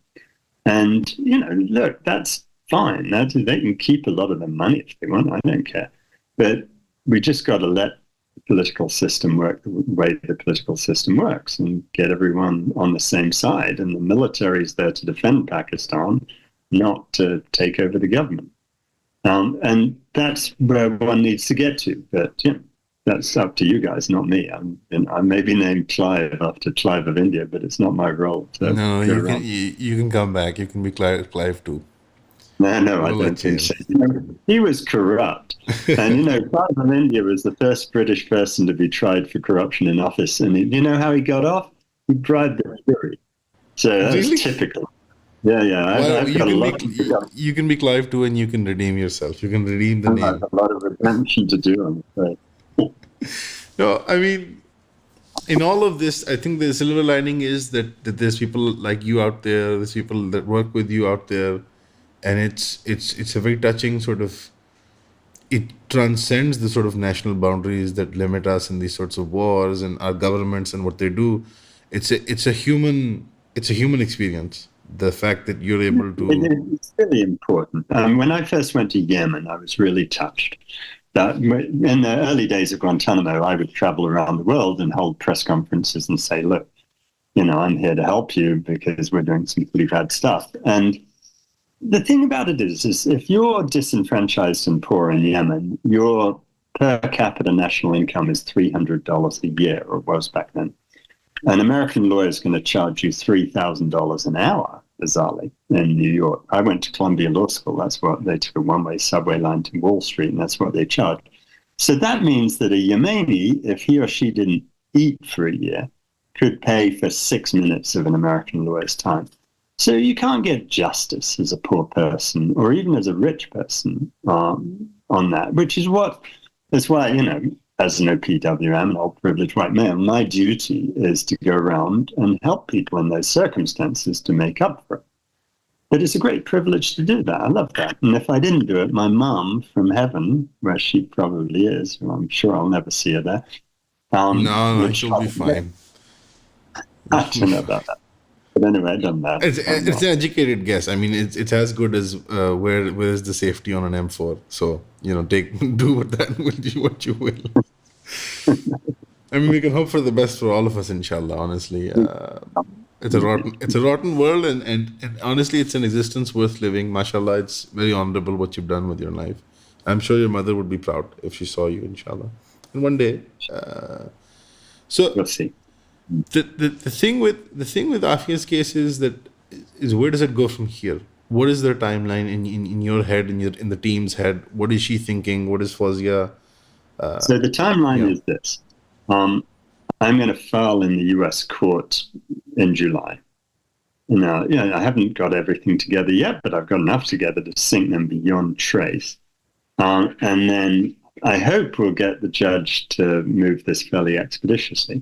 And, look, that's fine. They can keep a lot of the money if they want. I don't care. But we just got to let the political system work the way the political system works and get everyone on the same side. And the military is there to defend Pakistan, not to take over the government. And that's where one needs to get to. But that's up to you guys, not me. I may be named Clive after Clive of India, but it's not my role. So No, you can come back. You can be Clive too. No, I don't think so. He was corrupt. And, Clive of India was the first British person to be tried for corruption in office. And you know how he got off? He bribed the jury. So that's Really? typical. Yeah. Well, I've got a lot you can be Clive too, and you can redeem yourself. You can redeem the name. a lot of redemption to do, I'm afraid. No, I mean, in all of this, I think the silver lining is that there's people like you out there, there's people that work with you out there, and it's a very touching sort of. It transcends the sort of national boundaries that limit us in these sorts of wars and our governments and what they do. It's a human experience. The fact that you're able to. It's really important. When I first went to Yemen, I was really touched. That in the early days of Guantanamo, I would travel around the world and hold press conferences and say, look, I'm here to help you because we're doing some pretty bad stuff. And the thing about it is if you're disenfranchised and poor in Yemen, your per capita national income is $300 a year, or it was back then. An American lawyer is going to charge you $3,000 an hour, bizarrely, in New York. I went to Columbia Law School. That's what they took a one-way subway line to Wall Street, and that's what they charged. So that means that a Yemeni, if he or she didn't eat for a year, could pay for 6 minutes of an American lawyer's time. So you can't get justice as a poor person or even as a rich person on that, which is why, as an OPWM, an old privileged white male, my duty is to go around and help people in those circumstances to make up for it. But it's a great privilege to do that. I love that. And if I didn't do it, my mom from heaven, where she probably is, well, I'm sure I'll never see her there. No, she'll be fine. I don't know about that. But anyway, it doesn't matter. It's an educated guess. I mean, it's as good as where is the safety on an M4. So do what you will. I mean, we can hope for the best for all of us, inshallah. Honestly, it's a rotten world, and honestly, it's an existence worth living. Mashallah, it's very honorable what you've done with your life. I'm sure your mother would be proud if she saw you, inshallah. And one day, so we'll see. The thing with Aafia's case is where does it go from here? What is their timeline in your head, in the team's head? What is she thinking? What is Fawzia? So the timeline is this. I'm going to file in the U.S. court in July. Now, I haven't got everything together yet, but I've got enough together to sink them beyond trace. And then I hope we'll get the judge to move this fairly expeditiously.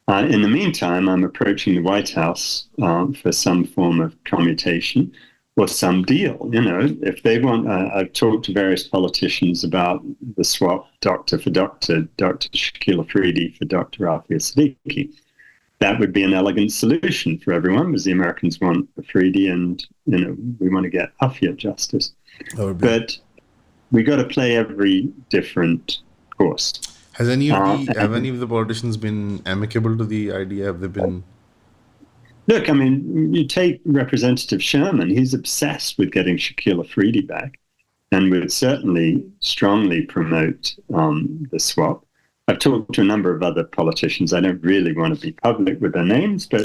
In the meantime, I'm approaching the White House for some form of commutation or some deal. If they want, I've talked to various politicians about the swap, doctor for doctor, Dr. Shakil Afridi for Dr. Aafia Siddiqui. That would be an elegant solution for everyone, because the Americans want Afridi and, we want to get Aafia justice. But we got to play every different course. Have any of the politicians been amicable to the idea? Have they been? Look, I mean, you take Representative Sherman. He's obsessed with getting Shakil Afridi back, and would certainly strongly promote the swap. I've talked to a number of other politicians. I don't really want to be public with their names, but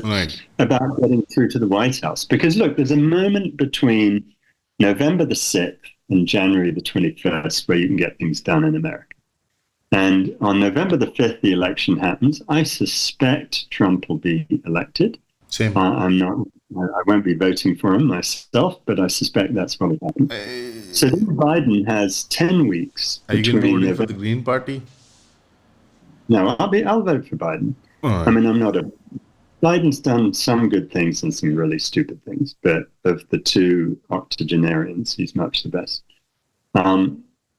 about getting through to the White House. Because look, there's a moment between November the 6th and January the 21st where you can get things done in America. And on November the 5th, the election happens. I suspect Trump will be elected. Same. I won't be voting for him myself, but I suspect that's what will happen. So then Biden has 10 weeks. Are you going to vote for the Green Party? No, I'll vote for Biden. Right. I mean, Biden's done some good things and some really stupid things, but of the two octogenarians, he's much the best.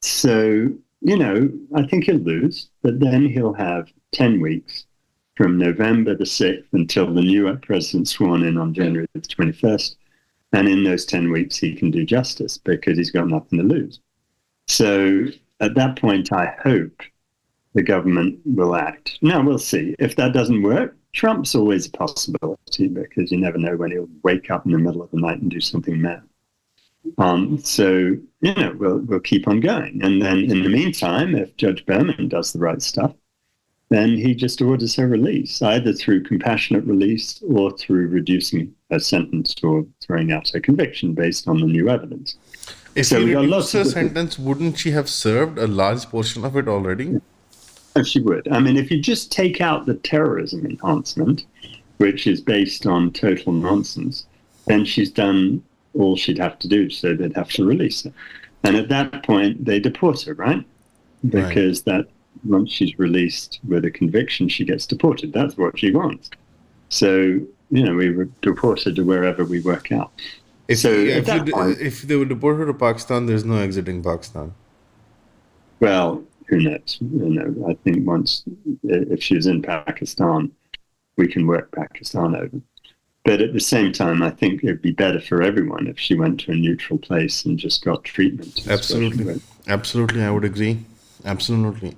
So, I think he'll lose, but then he'll have 10 weeks from November the 6th until the new president's sworn in on January the 21st. And in those 10 weeks, he can do justice because he's got nothing to lose. So at that point, I hope the government will act. Now, we'll see. If that doesn't work, Trump's always a possibility because you never know when he'll wake up in the middle of the night and do something mad. So, we'll keep on going. And then in the meantime, if Judge Berman does the right stuff, then he just orders her release, either through compassionate release or through reducing her sentence or throwing out her conviction based on the new evidence. If So he we got reduced lots her of sentence, wouldn't she have served a large portion of it already? Oh, she would. I mean, if you just take out the terrorism enhancement, which is based on total nonsense, then she's done all she'd have to do. So they'd have to release her. And at that point, they deport her, right? Because that once she's released with a conviction, she gets deported. That's what she wants. So, we would deport her to wherever we work out. If they would deport her to Pakistan, there's no exiting Pakistan. Well, who knows? I think if she was in Pakistan, we can work Pakistan over. But at the same time, I think it'd be better for everyone if she went to a neutral place and just got treatment. Absolutely, I would agree. Absolutely.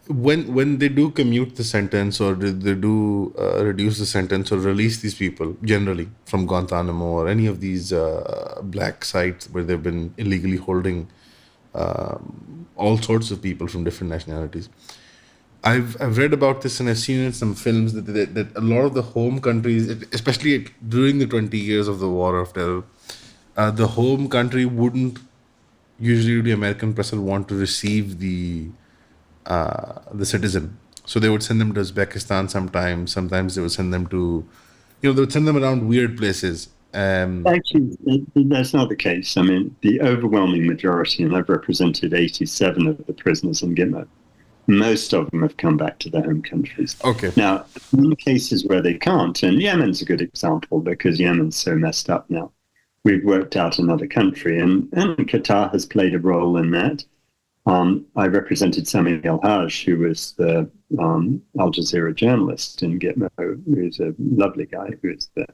When they do commute the sentence, or they do reduce the sentence or release these people generally from Guantanamo or any of these black sites where they've been illegally holding all sorts of people from different nationalities, I've read about this and I've seen in some films that a lot of the home countries, especially during the 20 years of the war of terror, the home country wouldn't usually, the American press will want to receive the citizen. So they would send them to Uzbekistan sometimes they would send them to, they would send them around weird places. Actually, that's not the case. I mean, the overwhelming majority, and I've represented 87 of the prisoners in Gitmo, most of them have come back to their home countries. Okay. Now, in cases where they can't, and Yemen's a good example because Yemen's so messed up now, we've worked out another country, and Qatar has played a role in that. I represented Sami El-Haj, who was the Al Jazeera journalist in Gitmo, who's a lovely guy, who is the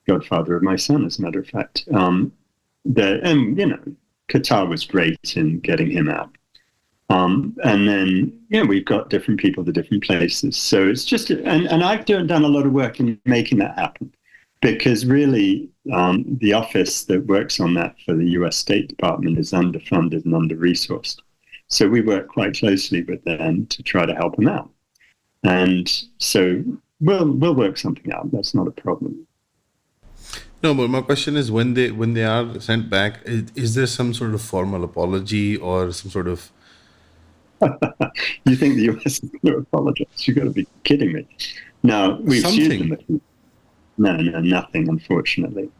godfather of my son, as a matter of fact. Qatar was great in getting him out. And then, we've got different people to different places. So it's just, and I've done a lot of work in making that happen, because really the office that works on that for the US State Department is underfunded and under-resourced. So we work quite closely with them to try to help them out. And so we'll work something out. That's not a problem. No, but my question is, when they are sent back, is there some sort of formal apology or some sort of... You think the US is going to apologize? You've got to be kidding me. No, we've sued them. No, nothing, unfortunately.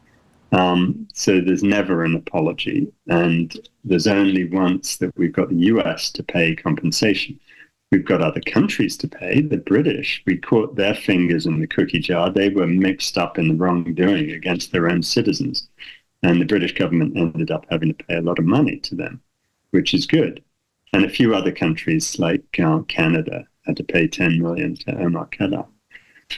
So there's never an apology. And there's only once that we've got the US to pay compensation. We've got other countries to pay. The British, we caught their fingers in the cookie jar. They were mixed up in the wrongdoing against their own citizens. And the British government ended up having to pay a lot of money to them, which is good. And a few other countries like Canada had to pay 10 million to Omar Khadr.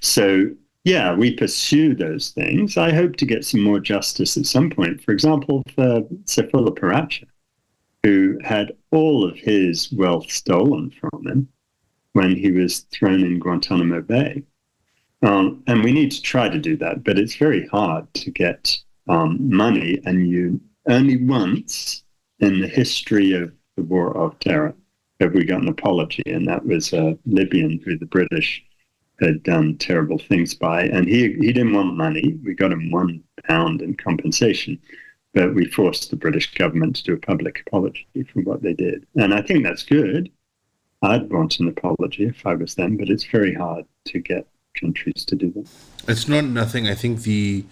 So, yeah, we pursue those things. I hope to get some more justice at some point. For example, for Saifullah Paracha, who had all of his wealth stolen from him when he was thrown in Guantanamo Bay. And we need to try to do that, but it's very hard to get money. And you only once in the history of the war of terror have we got an apology, and that was a Libyan who the British had done terrible things by, and he didn't want money. We got him £1 in compensation, but we forced the British government to do a public apology for what they did, and I think that's good. I'd want an apology if I was them, but it's very hard to get countries to do that. It's not nothing. I think the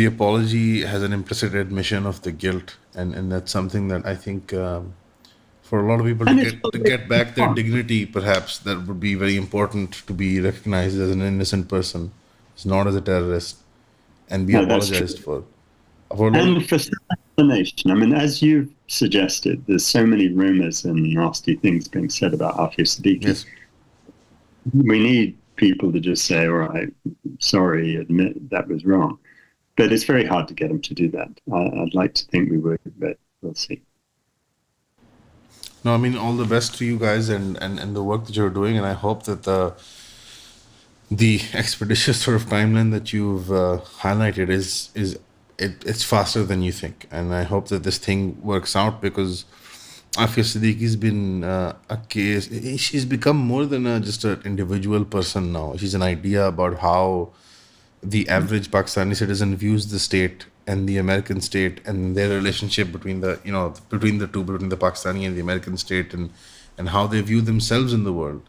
apology has an implicit admission of the guilt, and that's something that I think for a lot of people to get back their dignity, perhaps that would be very important, to be recognized as an innocent person, not as a terrorist, and be apologized for. And for explanation, I mean, as you've suggested, there's so many rumors and nasty things being said about Aafia Siddiqui. Yes. We need people to just say, all right, sorry, admit that was wrong. But it's very hard to get them to do that. I'd like to think we would, but we'll see. No, I mean, all the best to you guys and the work that you're doing, and I hope that the expeditious sort of timeline that you've highlighted is it's faster than you think. And I hope that this thing works out, because Aafia Siddiqui's been a case. She's become more than just an individual person now. She's an idea about how the average Pakistani citizen views the state and the American state, and their relationship between the between the two, between the Pakistani and the American state, and how they view themselves in the world.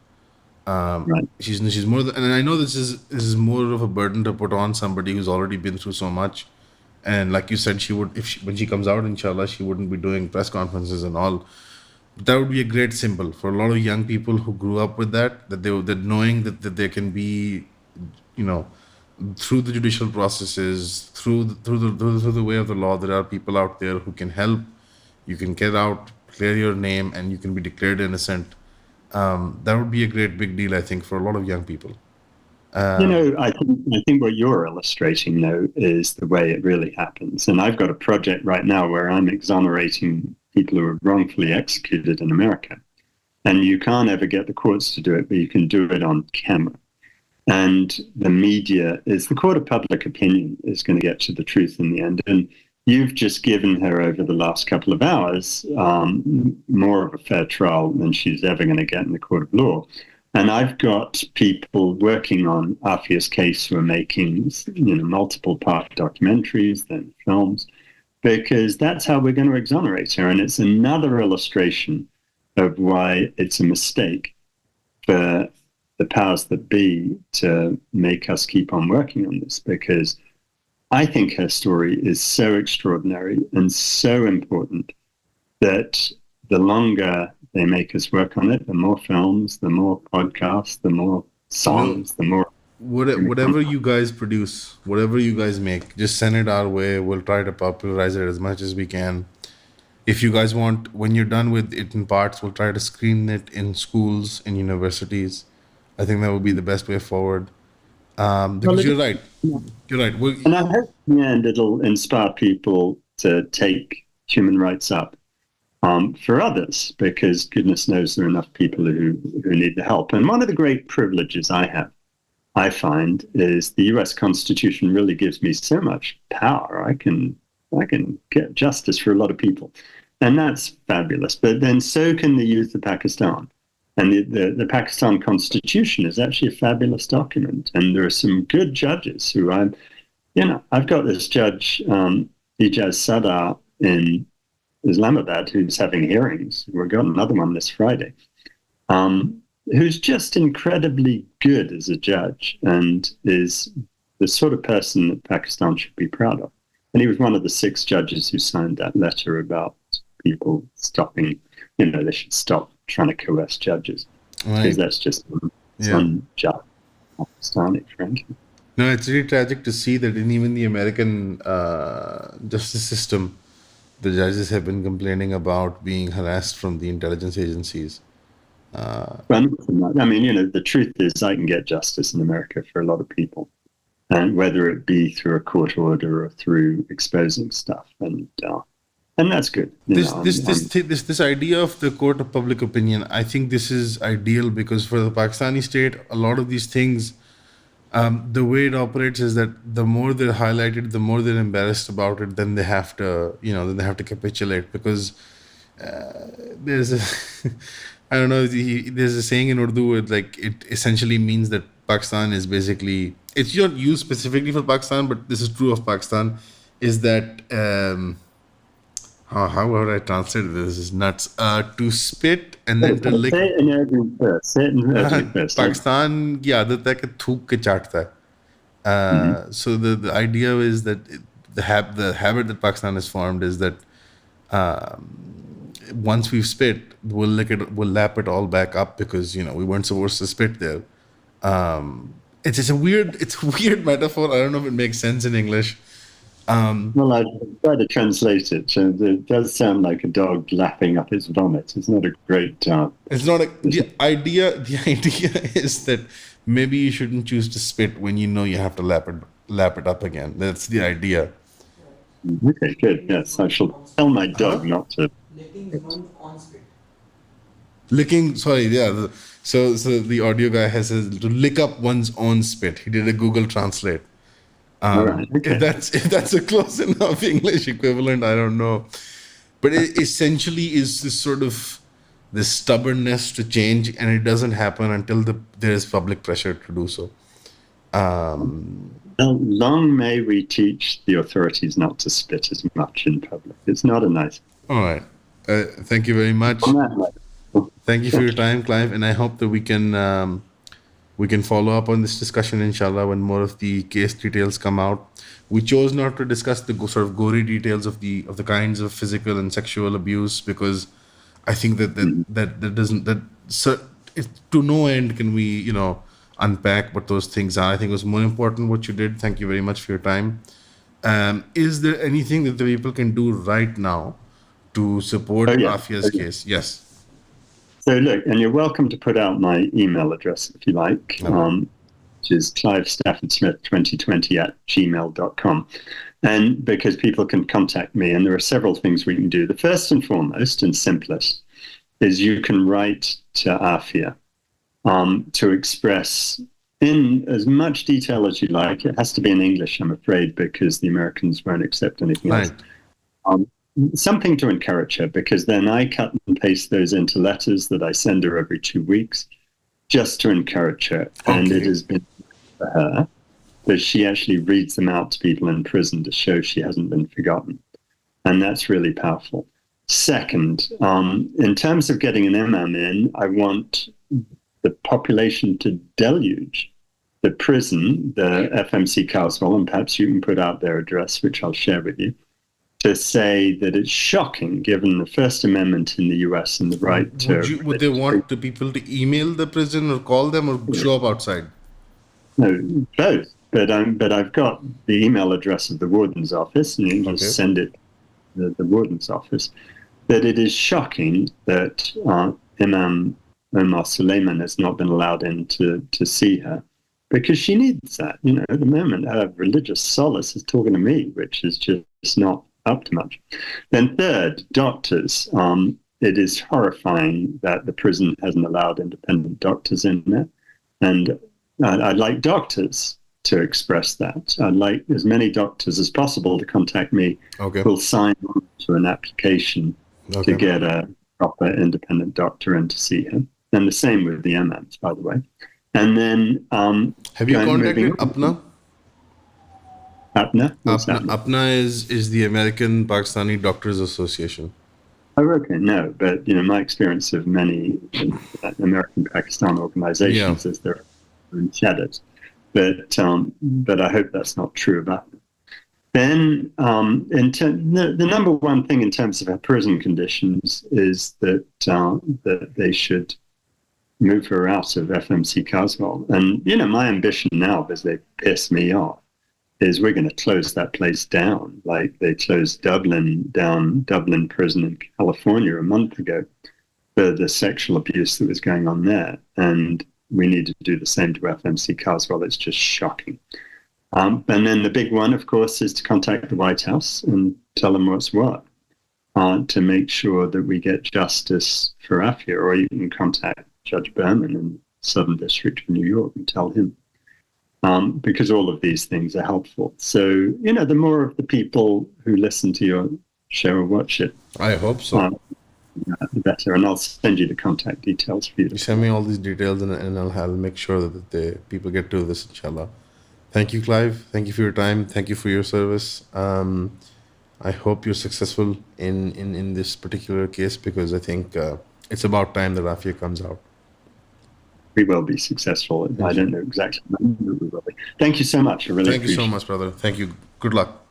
Right. She's more than, and I know this is more of a burden to put on somebody who's already been through so much. And like you said, she would, if when she comes out, inshallah, she wouldn't be doing press conferences and all. But that would be a great symbol for a lot of young people who grew up with that knowing that there can be, you know, through the judicial processes, through the way of the law, there are people out there who can help. You can get out, clear your name, and you can be declared innocent. That would be a great big deal, I think, for a lot of young people. I think what you're illustrating, though, is the way it really happens. And I've got a project right now where I'm exonerating people who are wrongfully executed in America. And you can't ever get the courts to do it, but you can do it on camera. And the media is the court of public opinion is going to get to the truth in the end. And you've just given her, over the last couple of hours, more of a fair trial than she's ever going to get in the court of law. And I've got people working on Aafia's case who are making, multiple part documentaries, then films, because that's how we're going to exonerate her. And it's another illustration of why it's a mistake for the powers that be to make us keep on working on this, because I think her story is so extraordinary and so important that the longer they make us work on it, the more films, the more podcasts, the more songs, the more... Whatever you guys produce, whatever you guys make, just send it our way. We'll try to popularize it as much as we can. If you guys want, when you're done with it in parts, we'll try to screen it in schools, in universities. I think that would be the best way forward. Because you're right. You're right. And I hope in the end it'll inspire people to take human rights up for others, because goodness knows there are enough people who need the help. And one of the great privileges I find, is the US Constitution really gives me so much power. I can get justice for a lot of people. And that's fabulous. But then so can the youth of Pakistan. And the Pakistan Constitution is actually a fabulous document. And there are some good judges who I've got this judge, Ijaz Sadar in Islamabad, who's having hearings. We've got another one this Friday, who's just incredibly good as a judge and is the sort of person that Pakistan should be proud of. And he was one of the 6 judges who signed that letter about people stopping, they should stop trying to coerce judges. Right. Because that's just unjust Pakistani, frankly. No, it's really tragic to see that in even the American justice system, the judges have been complaining about being harassed from the intelligence agencies. I mean, the truth is I can get justice in America for a lot of people, and whether it be through a court order or through exposing stuff, and that's good. This idea of the court of public opinion, I think this is ideal, because for the Pakistani state, a lot of these things, the way it operates is that the more they're highlighted, the more they're embarrassed about it, then they have to capitulate, because there's a I don't know, there's a saying in Urdu, it essentially means that Pakistan is basically, it's not used specifically for Pakistan, but this is true of Pakistan, is that how would I translate this? This is nuts. To spit and then to lick. Say it in Arabic first. Say it in Arabic first. Pakistan की आदत है कि थूक के चाटता है. So the idea is that the habit that Pakistan has formed is that once we've spit, we'll lap it all back up, because we weren't supposed to spit there. It's a weird metaphor. I don't know if it makes sense in English. Well, I try to translate it. It does sound like a dog lapping up its vomit. It's not a great. It's not the idea. The idea is that maybe you shouldn't choose to spit when you have to lap it up again. That's the idea. Okay, good. Yes, I shall tell my dog not to. Sorry, yeah. So the audio guy has says to lick up one's own spit. He did a Google Translate. All right. Okay. If that's a close enough English equivalent, I don't know. But it essentially is this sort of this stubbornness to change, and it doesn't happen until there is public pressure to do so. Well, long may we teach the authorities not to spit as much in public. It's not a nice. All right. Thank you very much. Thank you for your time, Clive, and I hope that we can follow up on this discussion, inshallah, when more of the case details come out. We chose not to discuss the sort of gory details of the kinds of physical and sexual abuse, because I think it's to no end can we unpack what those things are. I think it was more important what you did. Thank you very much for your time. Is there anything that the people can do right now to support Aafia's case? Yes. So look, and you're welcome to put out my email address if you like, which is clivestaffordsmith2020@gmail.com. And because people can contact me, and there are several things we can do. The first and foremost and simplest is you can write to Aafia to express in as much detail as you like. It has to be in English, I'm afraid, because the Americans won't accept anything else. Something to encourage her, because then I cut and paste those into letters that I send her every 2 weeks just to encourage her. Okay. And it has been for her that she actually reads them out to people in prison to show she hasn't been forgotten. And that's really powerful. Second, in terms of getting an imam in, I want the population to deluge the prison, the FMC Castle, and perhaps you can put out their address, which I'll share with you, to say that it's shocking, given the First Amendment in the US and the right to... Would they want the people to email the prison or call them or show up outside? No, both. But I've got the email address of the warden's office, and you can just send it to the warden's office, that it is shocking that Imam Omar Suleiman has not been allowed in to see her, because she needs that. At the moment, her religious solace is talking to me, which is just not up to much. Then third, doctors. It is horrifying that the prison hasn't allowed independent doctors in there. And I'd like doctors to express that. I'd like as many doctors as possible to contact me who'll sign on to an application to get a proper independent doctor in to see him. And the same with the imams, by the way. And then... have you contacted APNA? APNA? APNA is the American Pakistani Doctors Association. Oh, okay. No, but my experience of many American Pakistan organizations is they're shattered. But I hope that's not true about them. Then the number one thing in terms of our prison conditions is that they should move her out of FMC Caswell. And my ambition now, because they piss me off, is we're going to close that place down, like they closed Dublin prison in California a month ago for the sexual abuse that was going on there. And we need to do the same to FMC Caswell. It's just shocking. And then the big one, of course, is to contact the White House and tell them what's what, to make sure that we get justice for Aafia, or you can contact Judge Berman in the Southern District of New York and tell him. Because all of these things are helpful. So, the more of the people who listen to your show or watch it, I hope so. The better. And I'll send you the contact details for you. You send me all these details, and I'll make sure that the people get to this, inshallah. Thank you, Clive. Thank you for your time. Thank you for your service. I hope you're successful in this particular case, because I think it's about time that Aafia comes out. We will be successful. I don't know exactly, but we will be. Thank you so much. Thank you so much, brother. Thank you. Good luck.